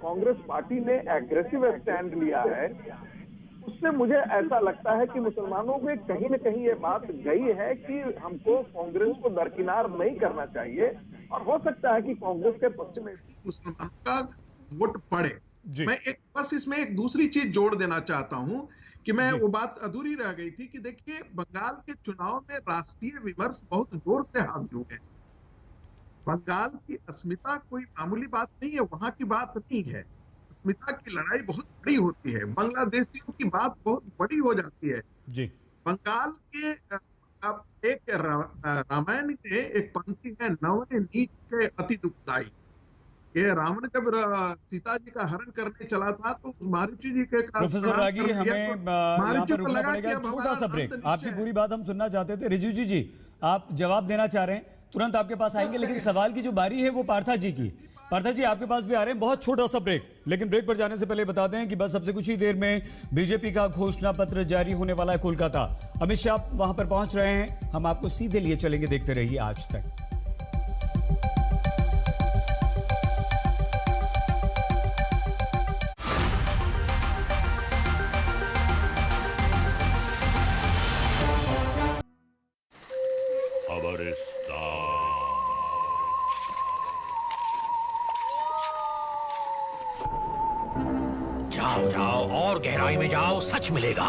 कांग्रेस पार्टी ने एग्रेसिव स्टैंड लिया है, उससे मुझे ऐसा लगता है कि मुसलमानों में कहीं न कहीं ये बात गई है कि हमको कांग्रेस को दरकिनार नहीं करना चाहिए, और हो सकता है कि कांग्रेस के पक्ष में मुसलमानों का वोट पड़े। मैं बस इसमें एक दूसरी चीज जोड़ देना चाहता हूं कि मैं वो बात अधूरी रह गई थी कि देखिए, बंगाल के चुनाव में राष्ट्रीय विमर्श बहुत जोर से हावी हुए। बंगाल की अस्मिता कोई मामूली बात नहीं है, वहां की बात नहीं है। अस्मिता की लड़ाई बहुत बड़ी होती है, बांग्लादेशियों की बात बहुत बड़ी हो जाती है जी। बंगाल के अब एक रामायण में एक पंक्ति है, नवने नीच के अति दुखदाई। ये रावण जब सीता जी का हरण करने चला था तो मारुति जी के प्रोफेसर रागी, हमें यहाँ पर रुकना पड़ेगा, छोटा सा ब्रेक। आपकी पूरी बात हम सुनना चाहते थे। रिजिजू जी, आप जवाब देना चाह रहे हैं, तुरंत आपके पास आएंगे, लेकिन सवाल की जो बारी है वो पार्था जी की। पार्था जी, आपके पास भी आ रहे हैं, बहुत छोटा सा ब्रेक। लेकिन ब्रेक पर जाने से पहले बता दें कि बस सबसे कुछ ही देर में बीजेपी का घोषणा पत्र जारी होने वाला है कोलकाता। अमित शाह वहां पर पहुंच रहे हैं, हम आपको सीधे लिए चलेंगे, देखते रहिए आज तक। जाओ जाओ और गहराई में जाओ, सच मिलेगा।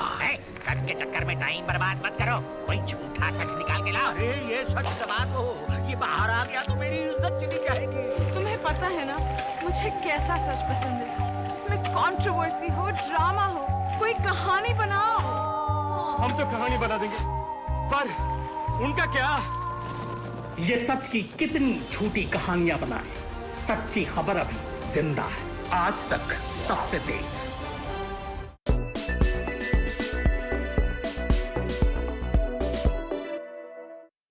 सच के चक्कर में टाइम बर्बाद मत करो, कोई झूठा सच निकाल के लाओ। अरे ये सच बात हो, ये बाहर आ गया तो मेरी इज्जत चली जाएगी। तुम्हें पता है ना मुझे कैसा सच पसंद है, जिसमें कंट्रोवर्सी हो, ड्रामा हो, कोई कहानी बनाओ। हम तो कहानी बना देंगे, पर उनका क्या? ये सच की कितनी झूठी कहानियां बनाए, सच्ची खबर अभी जिंदा है, आज तक सबसे तेज।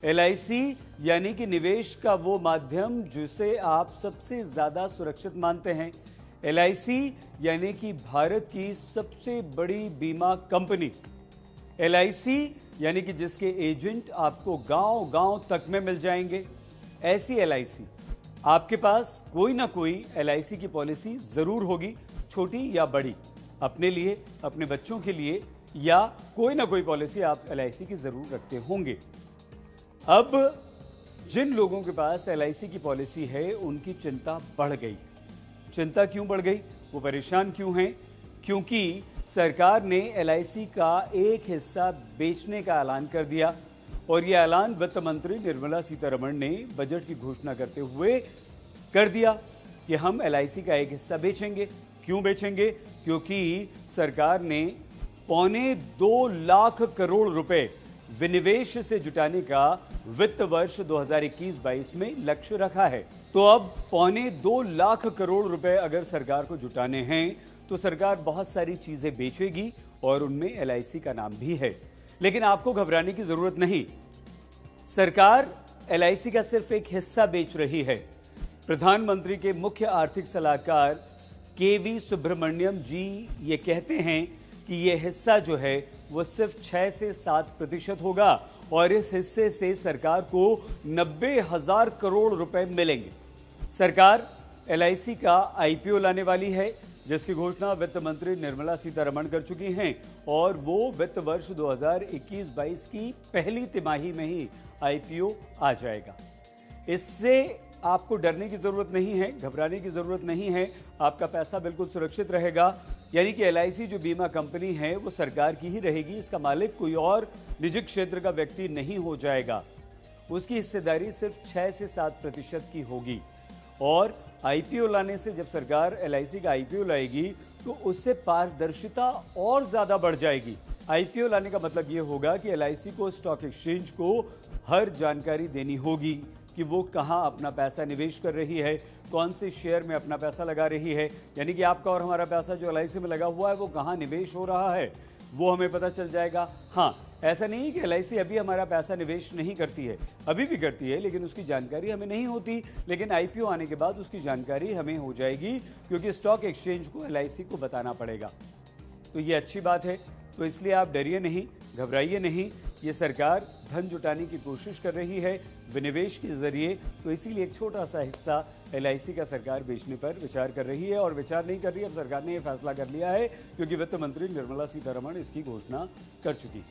LIC यानी कि निवेश का वो माध्यम जिसे आप सबसे ज्यादा सुरक्षित मानते हैं। LIC यानी कि भारत की सबसे बड़ी बीमा कंपनी। LIC यानी कि जिसके एजेंट आपको गांव-गांव तक में मिल जाएंगे। ऐसी LIC आपके पास कोई ना कोई LIC की पॉलिसी जरूर होगी, छोटी या बड़ी, अपने लिए, अपने बच्चों के लिए, या कोई ना कोई पॉलिसी आप LIC की जरूर रखते होंगे। अब जिन लोगों के पास LIC की पॉलिसी है उनकी चिंता बढ़ गई। चिंता क्यों बढ़ गई, वो परेशान क्यों हैं? क्योंकि सरकार ने LIC का एक हिस्सा बेचने का ऐलान कर दिया, और यह ऐलान वित्त मंत्री निर्मला सीतारमण ने बजट की घोषणा करते हुए कर दिया कि हम LIC का एक हिस्सा बेचेंगे। क्यों बेचेंगे? क्योंकि सरकार ने 2.25 लाख करोड़ रुपए विनिवेश से जुटाने का वित्त वर्ष 2021-22 में लक्ष्य रखा है। तो अब 2.25 लाख करोड़ रुपए अगर सरकार को जुटाने हैं तो सरकार बहुत सारी चीजें बेचेगी, और उनमें LIC का नाम भी है। लेकिन आपको घबराने की जरूरत नहीं, सरकार LIC का सिर्फ एक हिस्सा बेच रही है। प्रधानमंत्री के मुख्य आर्थिक सलाहकार KV सुब्रमण्यम जी ये कहते हैं कि ये हिस्सा जो है वो सिर्फ 6 से 7% होगा, और इस हिस्से से सरकार को 90,000 करोड़ रुपए मिलेंगे। सरकार LIC का IPO लाने वाली है, जिसकी घोषणा वित्त मंत्री निर्मला सीतारमण कर चुकी हैं, और वो वित्त वर्ष 2021-22 की पहली तिमाही में ही IPO आ जाएगा। इससे आपको डरने की जरूरत नहीं है, घबराने की जरूरत नहीं है, आपका पैसा बिल्कुल सुरक्षित रहेगा। यानी कि LIC जो बीमा कंपनी है वो सरकार की ही रहेगी, इसका मालिक कोई और निजी क्षेत्र का व्यक्ति नहीं हो जाएगा। उसकी हिस्सेदारी सिर्फ 6 से 7% की होगी, और IPO लाने से जब सरकार LIC का IPO लाएगी तो उससे पारदर्शिता और ज्यादा बढ़ जाएगी। IPO लाने का मतलब यह होगा कि LIC को स्टॉक एक्सचेंज को हर जानकारी देनी होगी कि वो कहां अपना पैसा निवेश कर रही है, कौन से शेयर में अपना पैसा लगा रही है। यानी कि आपका और हमारा पैसा जो LIC में लगा हुआ है वो कहां निवेश हो रहा है वो हमें पता चल जाएगा। हाँ, ऐसा नहीं कि LIC अभी हमारा पैसा निवेश नहीं करती है, अभी भी करती है, लेकिन उसकी जानकारी हमें नहीं होती। लेकिन IPO आने के बाद उसकी जानकारी हमें हो जाएगी, क्योंकि स्टॉक एक्सचेंज को LIC को बताना पड़ेगा। तो ये अच्छी बात है, तो इसलिए आप डरिए नहीं, घबराइए नहीं। ये सरकार धन जुटाने की कोशिश कर रही है विनिवेश के जरिए, तो इसीलिए एक छोटा सा हिस्सा LIC का सरकार बेचने पर विचार कर रही है। और विचार नहीं कर रही, अब सरकार ने यह फैसला कर लिया है क्योंकि वित्त मंत्री निर्मला सीतारमण इसकी घोषणा कर चुकी।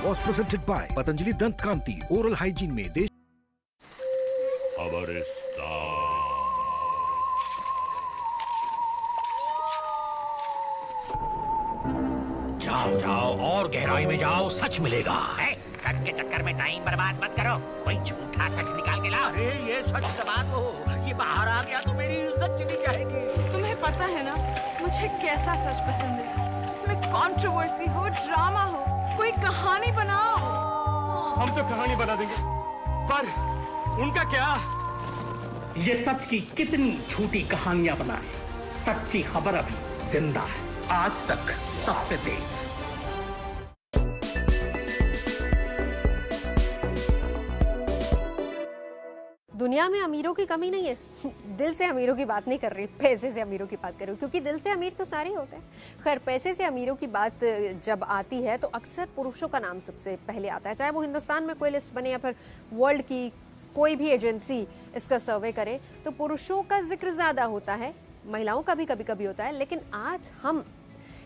was presented by पतंजलि दंत कांति ओरल हाइजीन में देश। जाओ जाओ और गहराई में जाओ, सच मिलेगा। सच के चक्कर में टाइम बर्बाद मत करो, कोई झूठा सच निकाल के लाओ। अरे ये सच सबात हो, ये बाहर आ गया तो मेरी इज्जत चली जाएगी। तुम्हें पता है ना मुझे कैसा सच पसंद है, जिसमें कंट्रोवर्सी हो, ड्रामा हो, कोई कहानी बनाओ। हम तो कहानी बना देंगे, पर उनका क्या? ये सच की कितनी झूठी कहानियां बनाए, सच्ची खबर अभी जिंदा है, आज तक सबसे तेज। दुनिया में अमीरों की कमी नहीं है। दिल से अमीरों की बात नहीं कर रही, पैसे से अमीरों की बात कर रही हूँ, क्योंकि दिल से अमीर तो सारे होते हैं। खैर, पैसे से अमीरों की बात जब आती है तो अक्सर पुरुषों का नाम सबसे पहले आता है, चाहे वो हिंदुस्तान में कोई लिस्ट बने या फिर वर्ल्ड की कोई भी एजेंसी इसका सर्वे करे, तो पुरुषों का जिक्र ज्यादा होता है, महिलाओं का भी कभी कभी होता है। लेकिन आज हम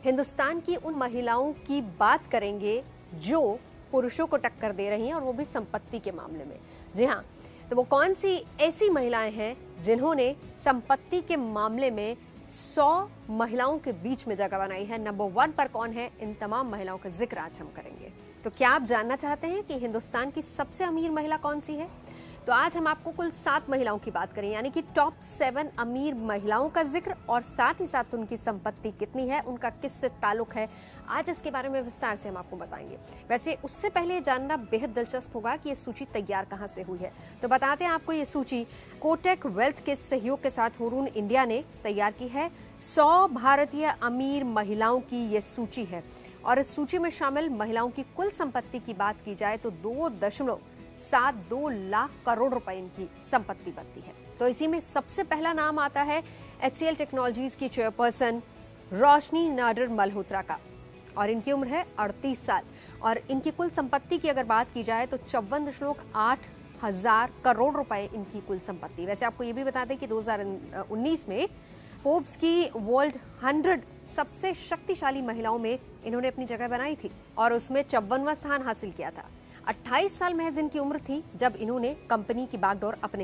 हिंदुस्तान की उन महिलाओं की बात करेंगे जो पुरुषों को टक्कर दे रही हैं, और वो भी संपत्ति के मामले में। जी हाँ, तो वो कौन सी ऐसी महिलाएं हैं जिन्होंने संपत्ति के मामले में 100 महिलाओं के बीच में जगह बनाई है। नंबर 1 पर कौन है, इन तमाम महिलाओं का जिक्र आज हम करेंगे। तो क्या आप जानना चाहते हैं कि हिंदुस्तान की सबसे अमीर महिला कौन सी है? तो आज हम आपको कुल 7 महिलाओं की बात करें, यानी कि टॉप 7 अमीर महिलाओं का जिक्र, और साथ ही साथ उनकी संपत्ति कितनी है, उनका किससे ताल्लुक है, आज इसके बारे में विस्तार से हम आपको बताएंगे। वैसे उससे पहले जानना बेहद दिलचस्प होगा कि ये सूची तैयार कहां से हुई है। तो बताते हैं आपको, ये सूची कोटक वेल्थ के सहयोग के साथ हुरून इंडिया ने तैयार की है। 100 भारतीय अमीर महिलाओं की ये सूची है, और इस सूची में शामिल महिलाओं की कुल संपत्ति की बात की जाए तो 2.72 लाख करोड़ रुपए इनकी संपत्ति बनती है। तो इसी में सबसे पहला नाम आता है HCL टेक्नोलॉजीज की चेयरपर्सन रोशनी नाडर मल्होत्रा का, और इनकी उम्र है 38 साल, और इनकी कुल संपत्ति की अगर बात की जाए तो 54.8 हजार करोड़ रुपए इनकी कुल संपत्ति। वैसे आपको ये भी बता दें कि 2019 में फोर्ब्स की वर्ल्ड 100 सबसे शक्तिशाली महिलाओं में इन्होंने अपनी जगह बनाई थी, और उसमें 54वां स्थान हासिल किया था। 28 साल महज इनकी उम्र थी जब इन्होंने कंपनी की बागडोर अपने